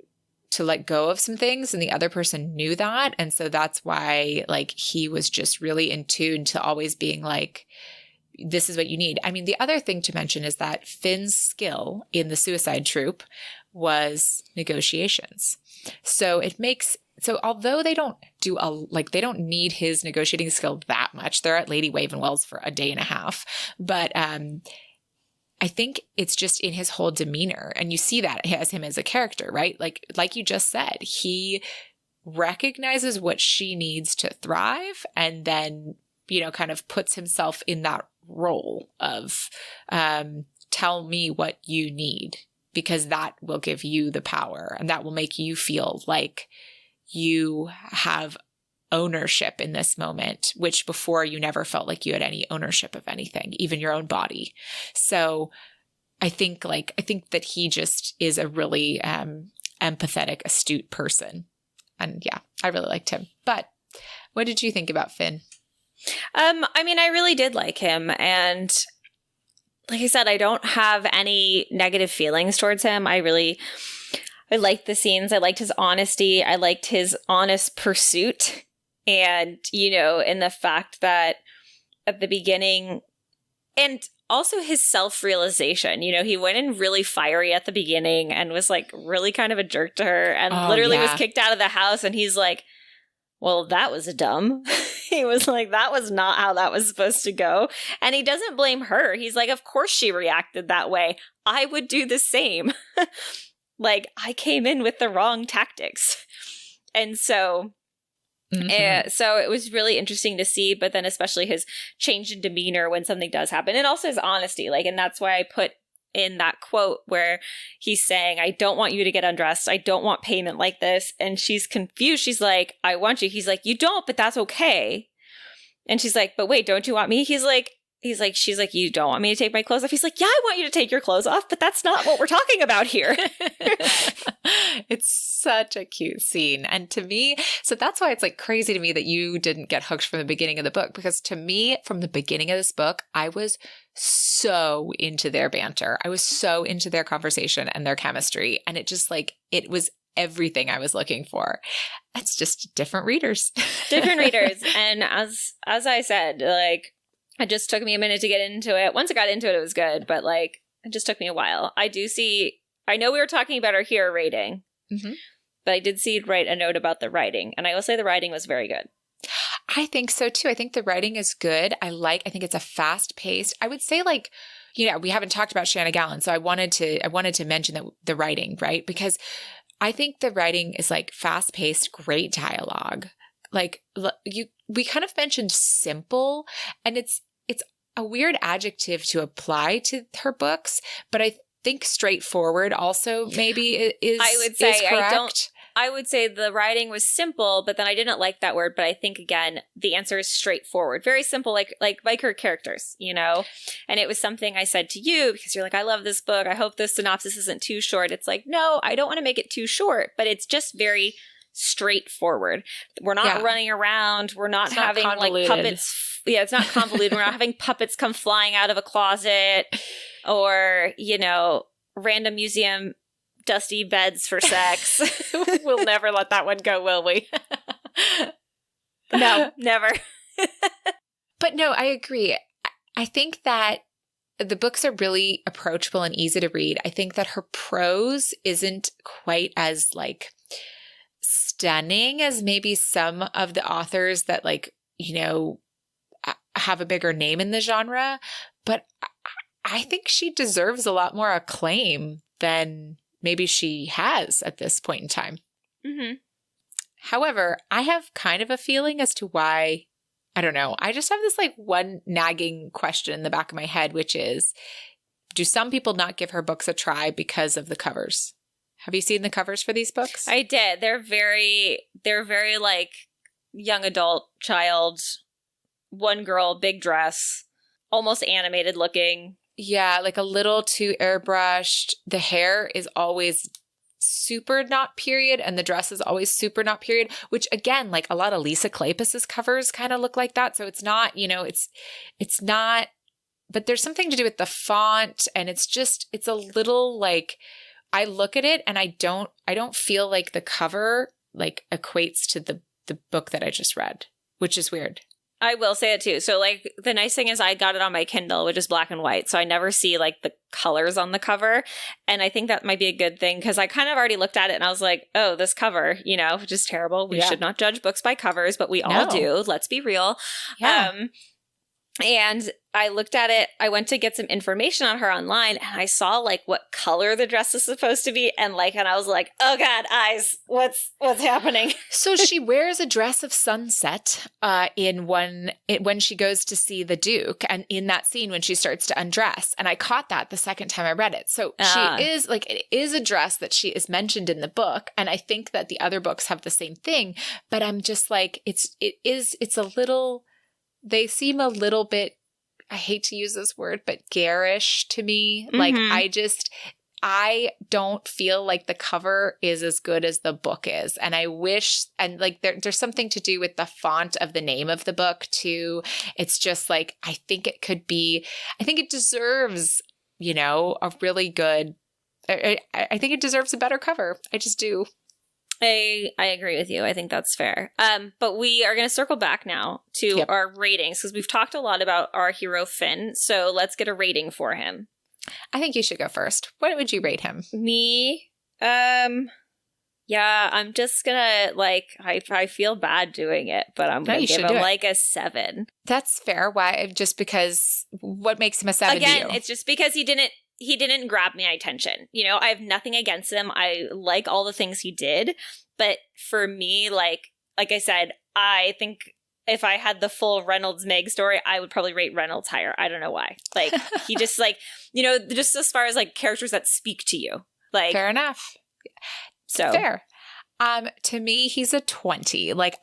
let go of some things. And the other person knew that. And so that's why like he was just really in tune to always being like, this is what you need. I mean, the other thing to mention is that Finn's skill in the Suicide Troupe was negotiations. So although they don't they don't need his negotiating skill that much. They're at Lady Wavenwell's for a day and a half. But I think it's just in his whole demeanor. And you see that as him as a character, right? Like you just said, he recognizes what she needs to thrive and then, kind of puts himself in that role of tell me what you need, because that will give you the power and that will make you feel like you have ownership in this moment, which before you never felt like you had any ownership of anything, even your own body. So I think that he just is a really empathetic, astute person. And yeah, I really liked him. But what did you think about Finn? I really did like him. And like I said, I don't have any negative feelings towards him. I liked the scenes. I liked his honesty. I liked his honest pursuit. And, in the fact that at the beginning, and also his self-realization, he went in really fiery at the beginning and was like really kind of a jerk to her and was kicked out of the house. And he's like, well, that was dumb. He was like, that was not how that was supposed to go. And he doesn't blame her. He's like, of course she reacted that way. I would do the same. Like, I came in with the wrong tactics. And so, so it was really interesting to see, but then especially his change in demeanor when something does happen, and also his honesty. Like, and that's why I put in that quote where he's saying, I don't want you to get undressed. I don't want payment like this. And she's confused. She's like, I want you. He's like, you don't, but that's okay. And she's like, but wait, don't you want me? She's like, you don't want me to take my clothes off? He's like, yeah, I want you to take your clothes off, but that's not what we're talking about here. It's such a cute scene. And to me, so that's why it's like crazy to me that you didn't get hooked from the beginning of the book, because to me, from the beginning of this book, I was so into their banter. I was so into their conversation and their chemistry. And it just like, it was everything I was looking for. That's just different readers. Different readers. And as I said, like, it just took me a minute to get into it. Once I got into it, it was good, but like, it just took me a while. I know we were talking about our hero rating, but I did see write a note about the writing, and I will say the writing was very good. I think so too. I think the writing is good. I think it's a fast paced. I would say like, we haven't talked about Shana Galen, so I wanted to mention that the writing, right? Because I think the writing is like fast paced, great dialogue. Like we kind of mentioned simple, and it's a weird adjective to apply to her books, but I think straightforward also maybe is. I would say I would say the writing was simple, but then I didn't like that word. But I think, again, the answer is straightforward. Very simple, like her characters, And it was something I said to you because you're like, I love this book. I hope the synopsis isn't too short. It's like, no, I don't want to make it too short, but it's just very straightforward. We're not running around. We're not having like puppets. Yeah, it's not convoluted. We're not having puppets come flying out of a closet or, random museum dusty beds for sex. We'll never let that one go, will we? No, never. But no, I agree. I think that the books are really approachable and easy to read. I think that her prose isn't quite as like stunning as maybe some of the authors that like, have a bigger name in the genre, but I think she deserves a lot more acclaim than maybe she has at this point in time. Mm-hmm. However, I have kind of a feeling as to why, I don't know. I just have this like one nagging question in the back of my head, which is, do some people not give her books a try because of the covers? Have you seen the covers for these books? I did. They're very like young adult child, one girl, big dress, almost animated looking. Yeah, like a little too airbrushed. The hair is always super not period, and the dress is always super not period, which again, like a lot of Lisa Kleypas's covers kind of look like that. So it's not, it's not, but there's something to do with the font, and it's a little like, I look at it and I don't feel like the cover like equates to the book that I just read, which is weird. I will say it too. So like the nice thing is I got it on my Kindle, which is black and white. So I never see like the colors on the cover. And I think that might be a good thing because I kind of already looked at it and I was like, oh, this cover, which is terrible. We should not judge books by covers, but we all do. Let's be real. Yeah. And I looked at it. I went to get some information on her online and I saw like what color the dress is supposed to be. And I was like, oh God, eyes, what's happening? So she wears a dress of sunset when she goes to see the Duke, and in that scene when she starts to undress. And I caught that the second time I read it. So she is like, it is a dress that she is mentioned in the book. And I think that the other books have the same thing, but I'm just like, it's a little, they seem a little bit, I hate to use this word, but garish to me. Mm-hmm. Like I don't feel like the cover is as good as the book is. And I wish, and like there's something to do with the font of the name of the book too. It's just like, I think it deserves, a really good, I think it deserves a better cover. I just do. I agree with you. I think that's fair. But we are going to circle back now to our ratings because we've talked a lot about our hero Finn. So let's get a rating for him. I think you should go first. What would you rate him? Me? I'm just going to I feel bad doing it, but I'm going to give him like a 7. That's fair. Why? Just because what makes him a 7 Again, to you? It's just because he didn't grab my attention. I have nothing against him. I like all the things he did. But for me, like I said, I think if I had the full Reynolds Meg story, I would probably rate Reynolds higher. I don't know why. Like he just just as far as like characters that speak to you. Like fair enough. So fair. To me, he's a 20. Like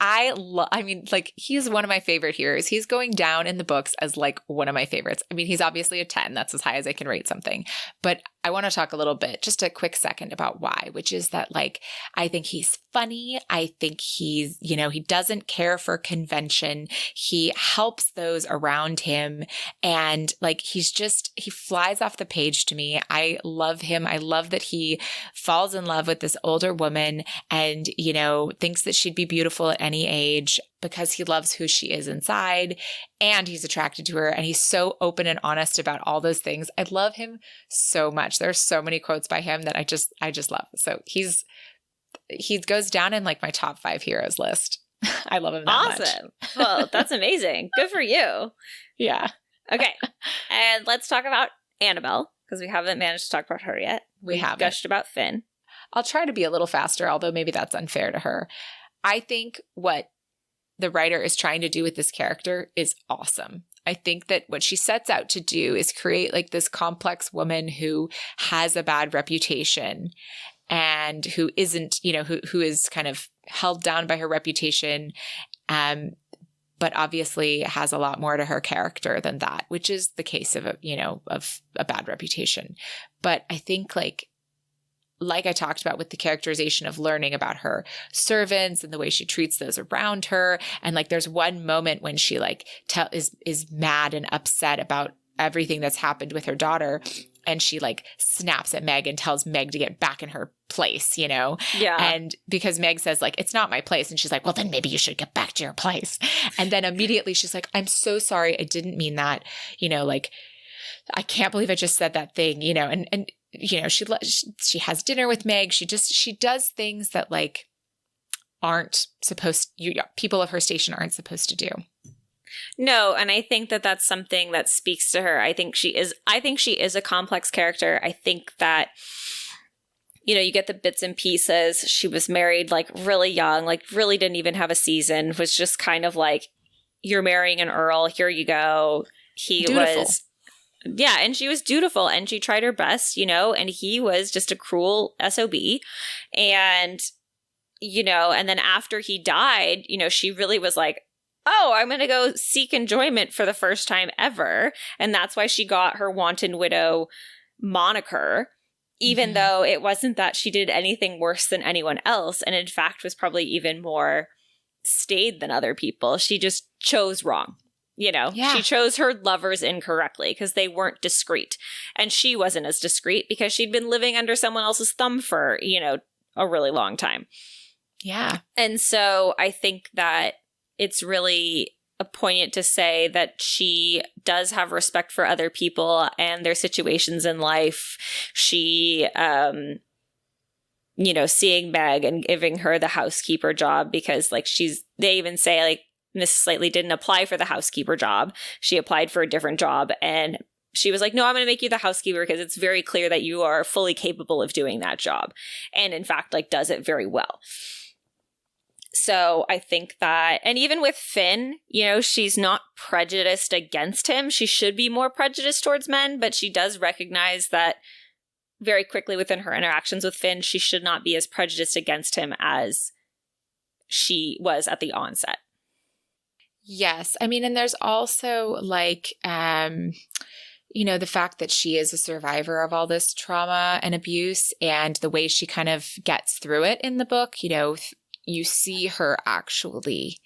he's one of my favorite heroes. He's going down in the books as like one of my favorites. I mean, he's obviously a 10. That's as high as I can rate something. But I want to talk a little bit, just a quick second about why, which is that like, I think he's funny. I think he's, he doesn't care for convention. He helps those around him. And like, he flies off the page to me. I love him. I love that he falls in love with this older woman and, thinks that she'd be beautiful at any age because he loves who she is inside and he's attracted to her. And he's so open and honest about all those things. I love him so much. There's so many quotes by him that I just love. So he goes down in like my top 5 heroes list. I love him that much. Awesome. Well, that's amazing. Good for you. Yeah. Okay. And let's talk about Annabel because we haven't managed to talk about her yet. We haven't. Gushed about Finn. I'll try to be a little faster, although maybe that's unfair to her. I think what the writer is trying to do with this character is awesome. I think that what she sets out to do is create like this complex woman who has a bad reputation and who isn't, who is kind of held down by her reputation, but obviously has a lot more to her character than that, which is the case of a bad reputation. But I think like I talked about with the characterization of learning about her servants and the way she treats those around her. And like, there's one moment when she like is mad and upset about everything that's happened with her daughter. And she like snaps at Meg and tells Meg to get back in her place, Yeah. And because Meg says like, it's not my place. And she's like, well, then maybe you should get back to your place. And then immediately she's like, I'm so sorry. I didn't mean that, like, I can't believe I just said that thing, and she has dinner with Meg. She does things that like people of her station aren't supposed to do. No, and I think that that's something that speaks to her. I think she is a complex character. I think that, you get the bits and pieces. She was married like really young, like really didn't even have a season, was just kind of like, you're marrying an earl, here you go. He Dutiful. was... Yeah, and she was dutiful and she tried her best, and he was just a cruel SOB. And, and then after he died, she really was like, oh, I'm going to go seek enjoyment for the first time ever. And that's why she got her wanton widow moniker, even though it wasn't that she did anything worse than anyone else. And in fact, was probably even more staid than other people. She just chose wrong. She chose her lovers incorrectly because they weren't discreet. And she wasn't as discreet because she'd been living under someone else's thumb for, a really long time. Yeah. And so I think that it's really poignant to say that she does have respect for other people and their situations in life. She, seeing Meg and giving her the housekeeper job because like they even say like, Mrs. Slightly didn't apply for the housekeeper job. She applied for a different job. And she was like, no, I'm going to make you the housekeeper because it's very clear that you are fully capable of doing that job. And in fact, like does it very well. So I think that, and even with Finn, she's not prejudiced against him. She should be more prejudiced towards men, but she does recognize that very quickly within her interactions with Finn, she should not be as prejudiced against him as she was at the onset. Yes. I mean, and there's also like, the fact that she is a survivor of all this trauma and abuse and the way she kind of gets through it in the book, you see her actually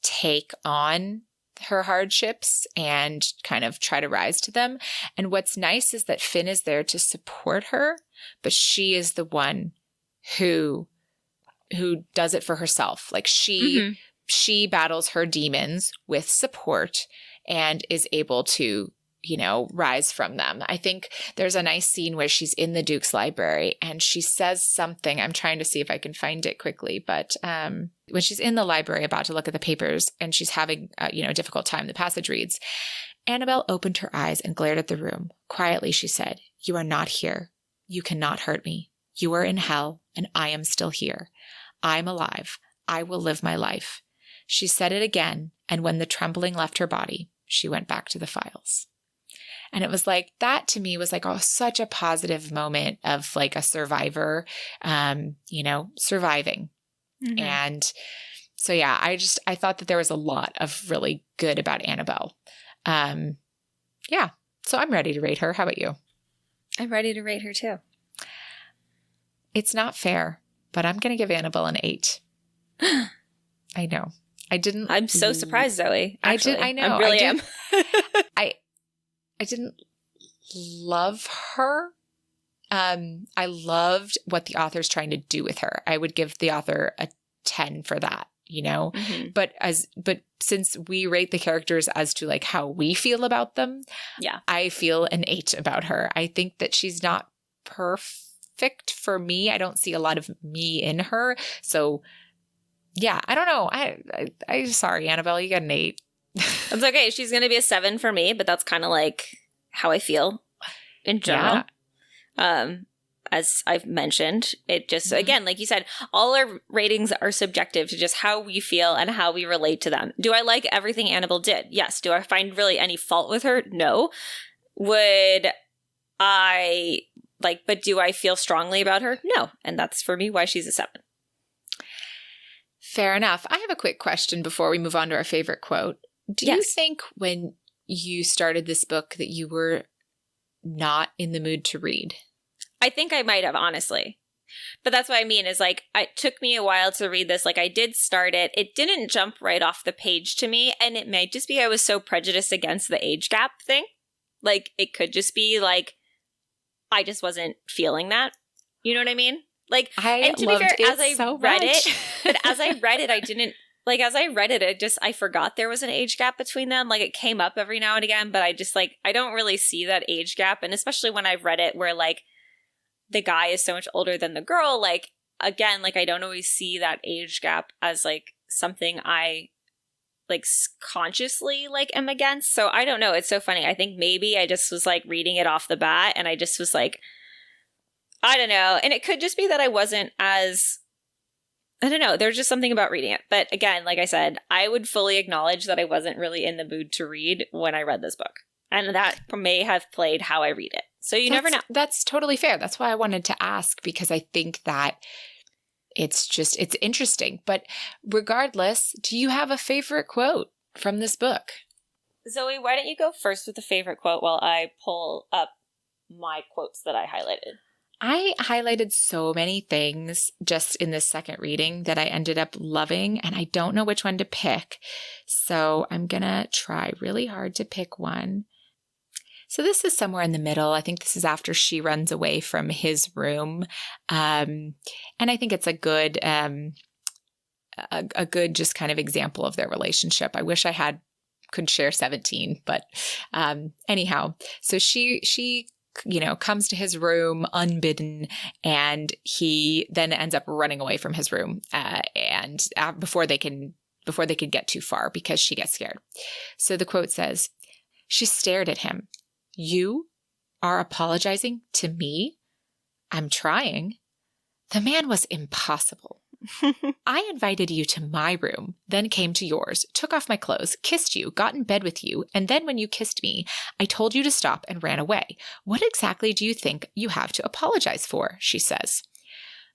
take on her hardships and kind of try to rise to them. And what's nice is that Finn is there to support her, but she is the one who does it for herself. Like she battles her demons with support and is able to, rise from them. I think there's a nice scene where she's in the Duke's library and she says something. I'm trying to see if I can find it quickly, but when she's in the library about to look at the papers and she's having a difficult time, the passage reads, Annabel opened her eyes and glared at the room. Quietly, she said, "You are not here. You cannot hurt me. You are in hell and I am still here. I'm alive. I will live my life." She said it again, and when the trembling left her body, she went back to the files. And it was like, that to me was like, oh, such a positive moment of like a survivor, surviving. Mm-hmm. And so, yeah, I thought that there was a lot of really good about Annabel. Yeah. So I'm ready to rate her. How about you? I'm ready to rate her too. It's not fair, but I'm going to give Annabel an 8. I know. I'm so surprised, Zoe. Actually. I know. I really am. I didn't love her. I loved what the author's trying to do with her. I would give the author a 10 for that, Mm-hmm. But since we rate the characters as to like how we feel about them, yeah, I feel an 8 about her. I think that she's not perfect for me. I don't see a lot of me in her. So yeah, I don't know. I sorry, Annabel, you got an 8. it's okay. She's going to be a 7 for me, but that's kind of like how I feel in general. Yeah. As I've mentioned, it just, again, like you said, all our ratings are subjective to just how we feel and how we relate to them. Do I like everything Annabel did? Yes. Do I find really any fault with her? No. Would I but do I feel strongly about her? No. And that's for me why she's a 7. Fair enough. I have a quick question before we move on to our favorite quote. Do you think when you started this book that you were not in the mood to read? I think I might have, honestly. But that's what I mean is like, it took me a while to read this. Like I did start it. It didn't jump right off the page to me. And it may just be I was so prejudiced against the age gap thing. Like it could just be like, I just wasn't feeling that. You know what I mean? Like, and to be fair, as I read it, but as I read it, I didn't, like, as I read it, I forgot there was an age gap between them. Like, it came up every now and again, but I just, like, I don't really see that age gap. And especially when I've read it where, like, the guy is so much older than the girl, like, again, like, I don't always see that age gap as, like, something I, like, consciously, like, am against. So I don't know. It's so funny. I think maybe I just was, like, reading it off the bat and I just was, like, I don't know. And it could just be that I wasn't as, I don't know. There's just something about reading it. But again, like I said, I would fully acknowledge that I wasn't really in the mood to read when I read this book. And that may have played how I read it. So you never know. That's totally fair. That's why I wanted to ask, because I think that it's interesting. But regardless, do you have a favorite quote from this book? Zoe, why don't you go first with the favorite quote while I pull up my quotes that I highlighted? I highlighted so many things just in this second reading that I ended up loving, and I don't know which one to pick. So I'm going to try really hard to pick one. So this is somewhere in the middle. I think this is after she runs away from his room. And I think it's a good just kind of example of their relationship. I wish I could share 17, but anyhow, so she comes to his room unbidden, and he then ends up running away from his room, and before they could get too far, because she gets scared. So the quote says, "She stared at him. 'You are apologizing to me? I'm trying.' The man was impossible. I invited you to my room, then came to yours, took off my clothes, kissed you, got in bed with you, and then when you kissed me, I told you to stop and ran away. What exactly do you think you have to apologize for?" she says.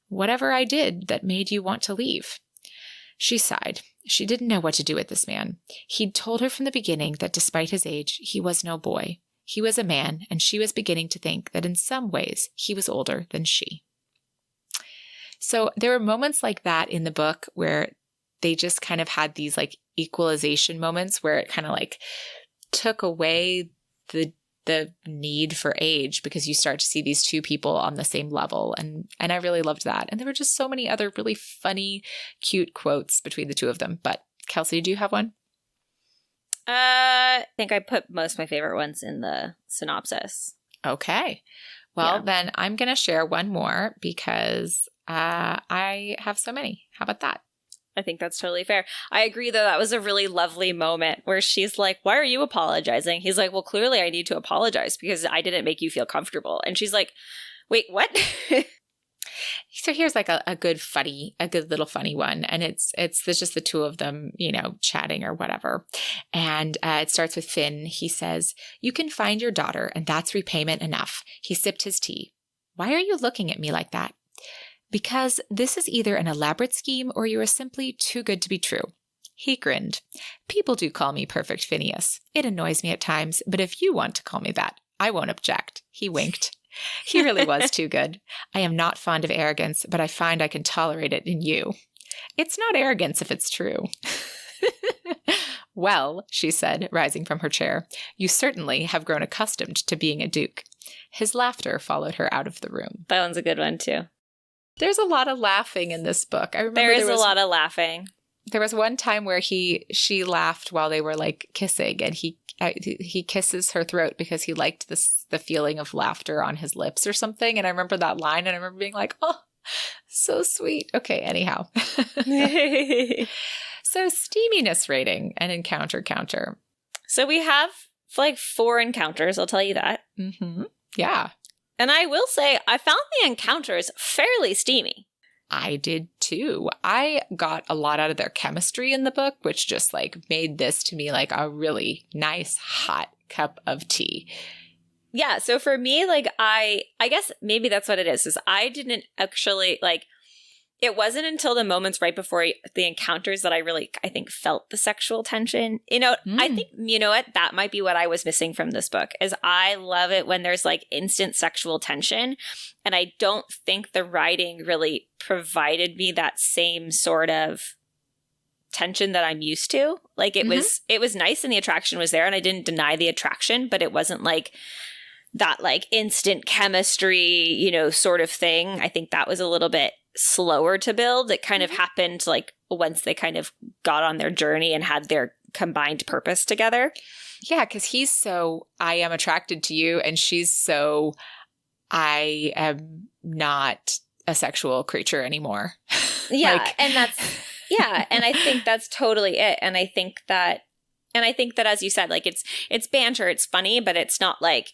"Whatever I did that made you want to leave." She sighed. She didn't know what to do with this man. He'd told her from the beginning that despite his age, he was no boy. He was a man, and she was beginning to think that in some ways he was older than she. So there were moments like that in the book where they just kind of had these like equalization moments where it kind of like took away the need for age, because you start to see these two people on the same level. And I really loved that. And there were just so many other really funny, cute quotes between the two of them. But Kelsey, do you have one? I think I put most of my favorite ones in the synopsis. Okay. Well, then I'm going to share one more because I have so many. How about that? I think that's totally fair. I agree, though. That was a really lovely moment where she's like, "Why are you apologizing?" He's like, "Well, clearly I need to apologize because I didn't make you feel comfortable." And she's like, "Wait, what?" So here's like a good little funny one. And there's just the two of them, chatting or whatever. And it starts with Finn. He says, "You can find your daughter, and that's repayment enough." He sipped his tea. "Why are you looking at me like that?" "Because this is either an elaborate scheme or you are simply too good to be true." He grinned. "People do call me Perfect Phineas. It annoys me at times, but if you want to call me that, I won't object." He winked. He really was too good. "I am not fond of arrogance, but I find I can tolerate it in you." "It's not arrogance if it's true." "Well," she said, rising from her chair, "you certainly have grown accustomed to being a duke." His laughter followed her out of the room. That one's a good one, too. There's a lot of laughing in this book. I remember there is a lot of laughing. There was one time where she laughed while they were like kissing, and he kisses her throat because he liked the feeling of laughter on his lips or something. And I remember that line, and I remember being like, "Oh, so sweet." Okay, anyhow. So steaminess rating and encounter counter. So we have like 4 encounters, I'll tell you that. Mm-hmm. Yeah. And I will say, I found the encounters fairly steamy. I did too. I got a lot out of their chemistry in the book, which just like made this to me like a really nice hot cup of tea. Yeah. So for me, like I guess maybe that's what it is I didn't actually like, it wasn't until the moments right before the encounters that I think felt the sexual tension. I think, that might be what I was missing from this book is I love it when there's like instant sexual tension. And I don't think the writing really provided me that same sort of tension that I'm used to. Like it was nice and the attraction was there and I didn't deny the attraction, but it wasn't like that like instant chemistry, sort of thing. I think that was a little bit slower to build. It kind of happened like once they kind of got on their journey and had their combined purpose together. Yeah, because he's so, "I am attracted to you," and she's so, "I am not a sexual creature anymore." Yeah, and and I think that's totally it. And I think that as you said, like it's banter, it's funny, but it's not like,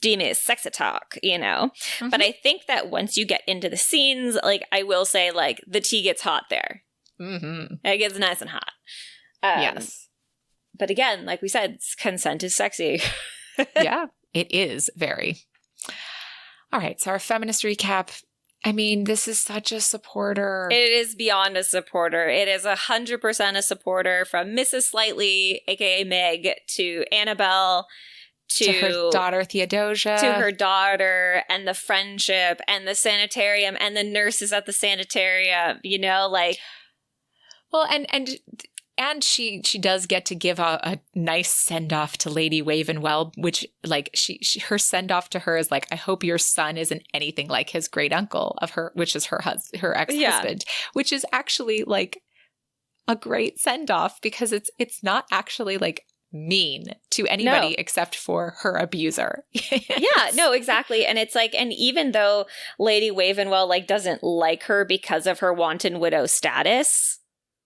steamy sex talk, Mm-hmm. But I think that once you get into the scenes, like I will say, like the tea gets hot there. Mm-hmm. It gets nice and hot. Yes. But again, like we said, consent is sexy. Yeah, it is very. All right. So our feminist recap. I mean, this is such a supporter. It is beyond a supporter. It is 100% a supporter from Mrs. Slightly, aka Meg, to Annabel, to her daughter Theodosia, to her daughter, and the friendship, and the sanitarium, and the nurses at the sanitarium. Well, and she does get to give a nice send off to Lady Wavenwell, which like her send off to her is like, "I hope your son isn't anything like his great uncle of her," which is her ex-husband, which is actually like a great send off because it's not actually like mean to anybody except for her abuser. Yeah, no, exactly. And it's like, and even though Lady Wavenwell like doesn't like her because of her wanton widow status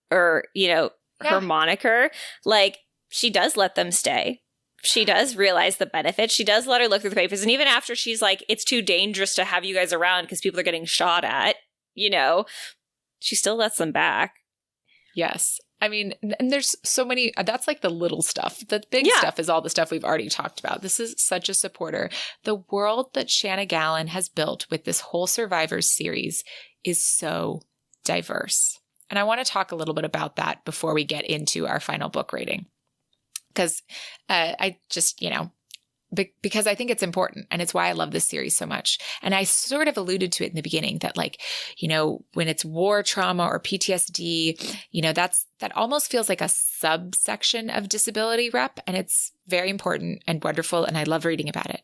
or, her moniker, like she does let them stay. She does realize the benefits. She does let her look through the papers. And even after she's like, "It's too dangerous to have you guys around because people are getting shot at," she still lets them back. Yes. I mean, and there's so many, that's like the little stuff. The big stuff is all the stuff we've already talked about. This is such a supporter. The world that Shana Galen has built with this whole Survivors series is so diverse. And I want to talk a little bit about that before we get into our final book rating. Because I just, because I think it's important and it's why I love this series so much. And I sort of alluded to it in the beginning that like, when it's war trauma or PTSD, that almost feels like a subsection of disability rep. And it's very important and wonderful. And I love reading about it.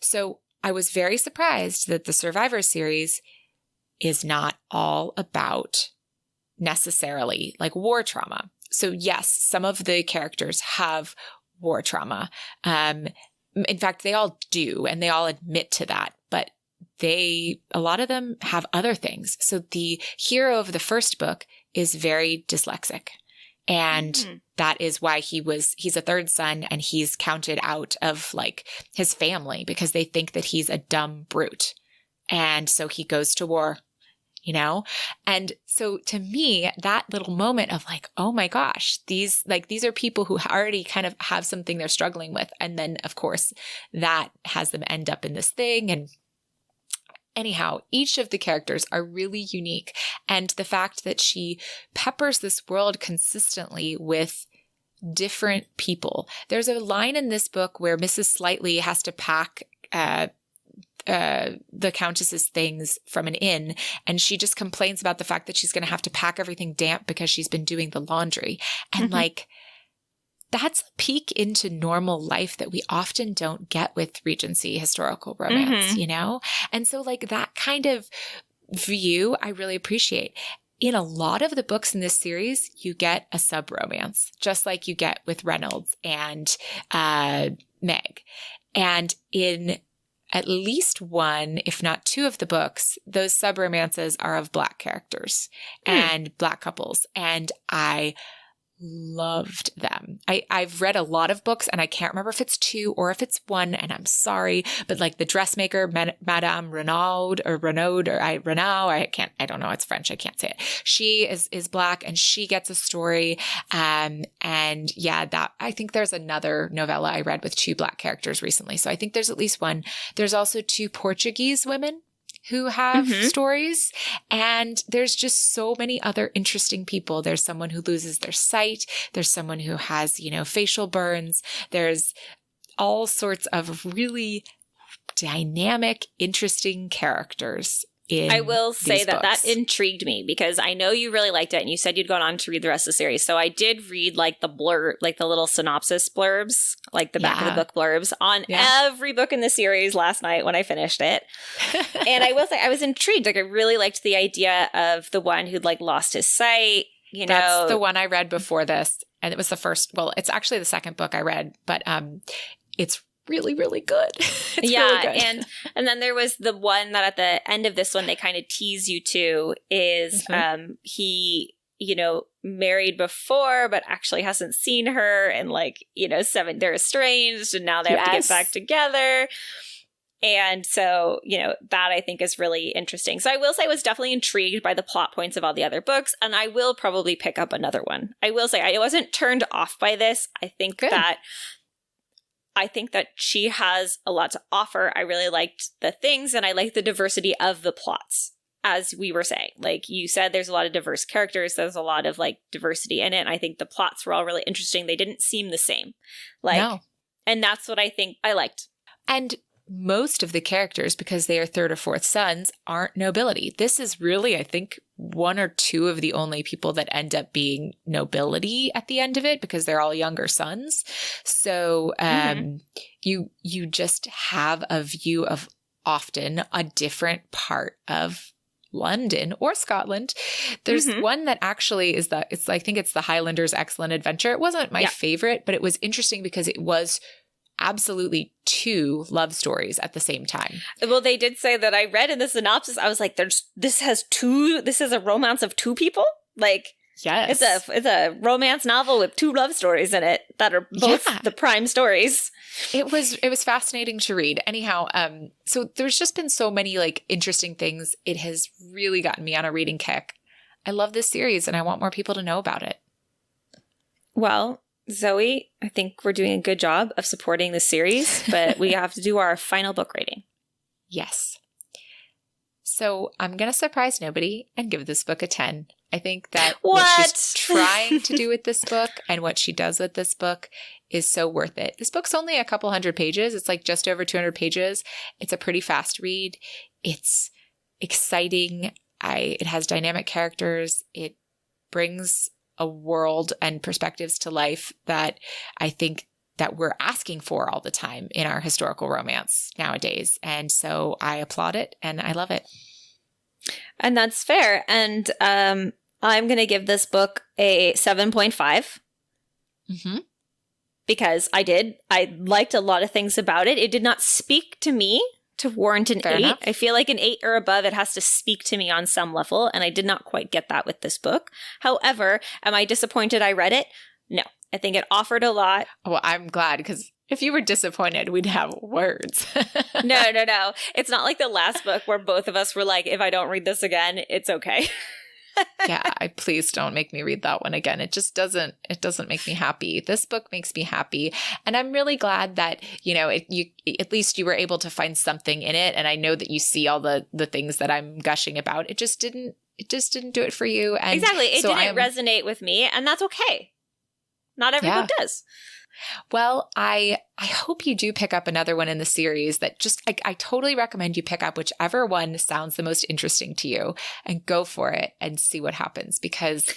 So I was very surprised that the Survivor series is not all about necessarily like war trauma. So yes, some of the characters have war trauma. In fact, they all do, and they all admit to that, but a lot of them have other things. So the hero of the first book is very dyslexic. And that is why he's a third son and he's counted out of like his family because they think that he's a dumb brute. And so he goes to war, you know? And so to me, that little moment of like, oh my gosh, these are people who already kind of have something they're struggling with. And then of course that has them end up in this thing. And anyhow, each of the characters are really unique. And the fact that she peppers this world consistently with different people. There's a line in this book where Mrs. Slightly has to pack the Countess's things from an inn, and she just complains about the fact that she's going to have to pack everything damp because she's been doing the laundry. And like, that's a peek into normal life that we often don't get with Regency historical romance, you know? And so like that kind of view, I really appreciate. In a lot of the books in this series, you get a sub-romance, just like you get with Reynolds and Meg. And in at least one, if not two of the books, those sub-romances are of Black characters and Black couples. And I loved them. I've read a lot of books and I can't remember if it's two or if it's one, and I'm sorry, but like the dressmaker, Madame Renaud, I don't know. It's French. I can't say it. She is Black and she gets a story. And yeah, that I think there's another novella I read with two Black characters recently. So I think there's at least one. There's also two Portuguese women who have stories. And there's just so many other interesting people. There's someone who loses their sight. There's someone who has, facial burns. There's all sorts of really dynamic, interesting characters. I will say that books. that intrigued me because I know you really liked it and you said you'd gone on to read the rest of the series. So I did read like the blurb, like the little synopsis blurbs, like the back of the book blurbs on every book in the series last night when I finished it. And I will say I was intrigued. Like I really liked the idea of the one who'd like lost his sight, That's the one I read before this. And it was the first, well, it's actually the second book I read, but it's really, really good. It's really good. And then there was the one that at the end of this one they kind of tease you to is he married before but actually hasn't seen her and they're estranged and now they have to get back together. And so, that I think is really interesting. So I will say I was definitely intrigued by the plot points of all the other books, and I will probably pick up another one. I will say I wasn't turned off by this. I think that she has a lot to offer. I really liked the things, and I liked the diversity of the plots, as we were saying. Like you said, there's a lot of diverse characters. There's a lot of diversity in it. And I think the plots were all really interesting. They didn't seem the same. No. And that's what I think I liked. And most of the characters, because they are third or fourth sons, aren't nobility. This is really, I think, one or two of the only people that end up being nobility at the end of it, because they're all younger sons. So you just have a view of often a different part of London or Scotland. There's one that actually is I think it's the Highlanders' Excellent Adventure. It wasn't my favorite, but it was interesting because it was absolutely two love stories at the same time. Well, they did say that I read in the synopsis, I was like, this is a romance of two people? Yes. It's a romance novel with two love stories in it that are both the prime stories. It was fascinating to read. Anyhow, so there's just been so many interesting things. It has really gotten me on a reading kick. I love this series and I want more people to know about it. Well, Zoe, I think we're doing a good job of supporting the series, but we have to do our final book rating. Yes. So I'm going to surprise nobody and give this book a 10. I think that what she's trying to do with this book and what she does with this book is so worth it. This book's only a couple hundred pages. It's just over 200 pages. It's a pretty fast read. It's exciting. It has dynamic characters. It brings a world and perspectives to life that I think that we're asking for all the time in our historical romance nowadays. And so I applaud it and I love it. And that's fair. And I'm going to give this book a 7.5 because I liked a lot of things about it. It did not speak to me to warrant an 8. Enough. I feel like an 8 or above, it has to speak to me on some level, and I did not quite get that with this book. However, am I disappointed I read it? No. I think it offered a lot. Well, I'm glad, because if you were disappointed, we'd have words. No. It's not like the last book where both of us were like, if I don't read this again, it's okay. Yeah, please don't make me read that one again. It doesn't make me happy. This book makes me happy. And I'm really glad that, at least you were able to find something in it. And I know that you see all the things that I'm gushing about. It just didn't do it for you. And exactly. It didn't resonate with me, and that's okay. Not every book does. Well, I hope you do pick up another one in the series that I totally recommend you pick up whichever one sounds the most interesting to you, and go for it and see what happens, because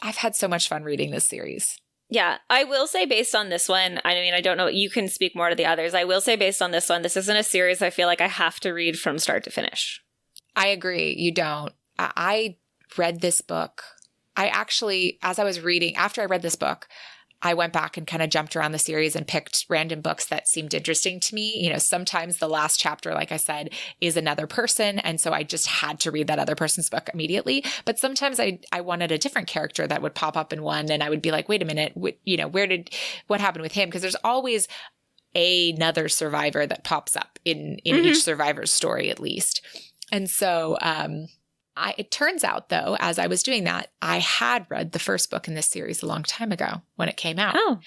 I've had so much fun reading this series. Yeah, I will say based on this one, I mean, I don't know, you can speak more to the others. I will say based on this one, this isn't a series I feel like I have to read from start to finish. I agree. You don't. I read this book. I actually, after I read this book, I went back and kind of jumped around the series and picked random books that seemed interesting to me. Sometimes the last chapter, like I said, is another person. And so I just had to read that other person's book immediately. But sometimes I wanted a different character that would pop up in one. And I would be like, wait a minute, what happened with him? Because there's always another survivor that pops up in each survivor's story, at least. And so, it turns out, though, as I was doing that, I had read the first book in this series a long time ago when it came out. Oh.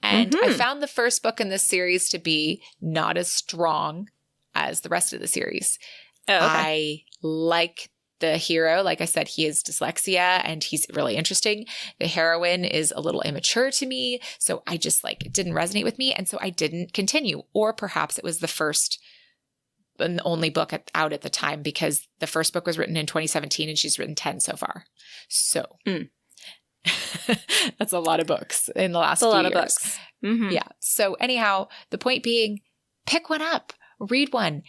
And I found the first book in this series to be not as strong as the rest of the series. Oh, okay. I like the hero. Like I said, he has dyslexia and he's really interesting. The heroine is a little immature to me. So I just it didn't resonate with me. And so I didn't continue. Or perhaps it was the first and the only book out at the time, because the first book was written in 2017 and she's written 10 so far. So that's a lot of books in the last few years. That's a lot of books. Mm-hmm. Yeah. So anyhow, the point being, pick one up, read one.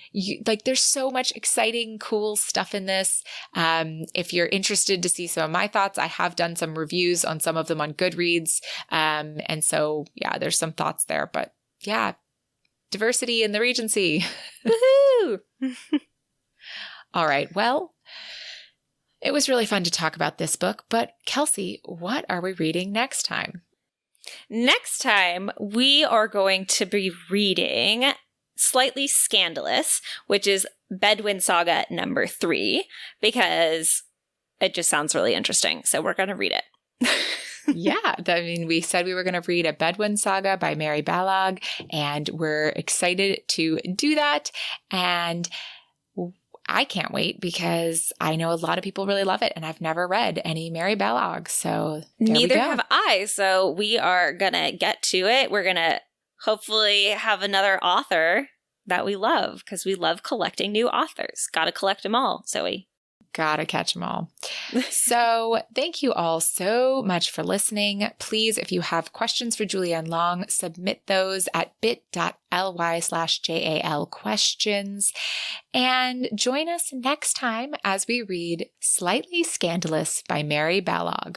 There's so much exciting, cool stuff in this. If you're interested to see some of my thoughts, I have done some reviews on some of them on Goodreads. And so, yeah, there's some thoughts there, but yeah. Diversity in the Regency. Woohoo! All right. Well, it was really fun to talk about this book, but Kelsey, what are we reading next time? Next time, we are going to be reading Slightly Scandalous, which is Bedouin Saga number 3, because it just sounds really interesting. So we're going to read it. Yeah. We said we were going to read a Bedouin Saga by Mary Balog, and we're excited to do that. And I can't wait, because I know a lot of people really love it, and I've never read any Mary Balog. So neither have I. So we are going to get to it. We're going to hopefully have another author that we love, because we love collecting new authors. Got to collect them all, Zoe. Gotta catch them all. So thank you all so much for listening. Please, if you have questions for Julianne Long, submit those at bit.ly/JAL questions. And join us next time as we read Slightly Scandalous by Mary Balog.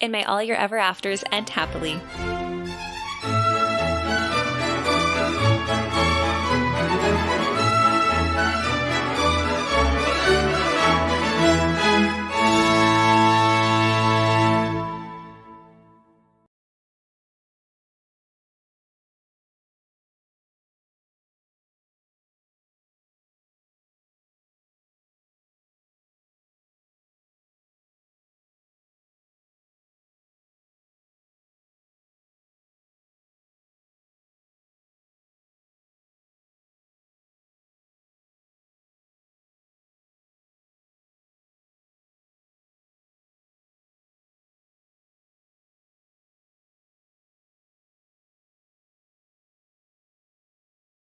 And may all your ever afters end happily.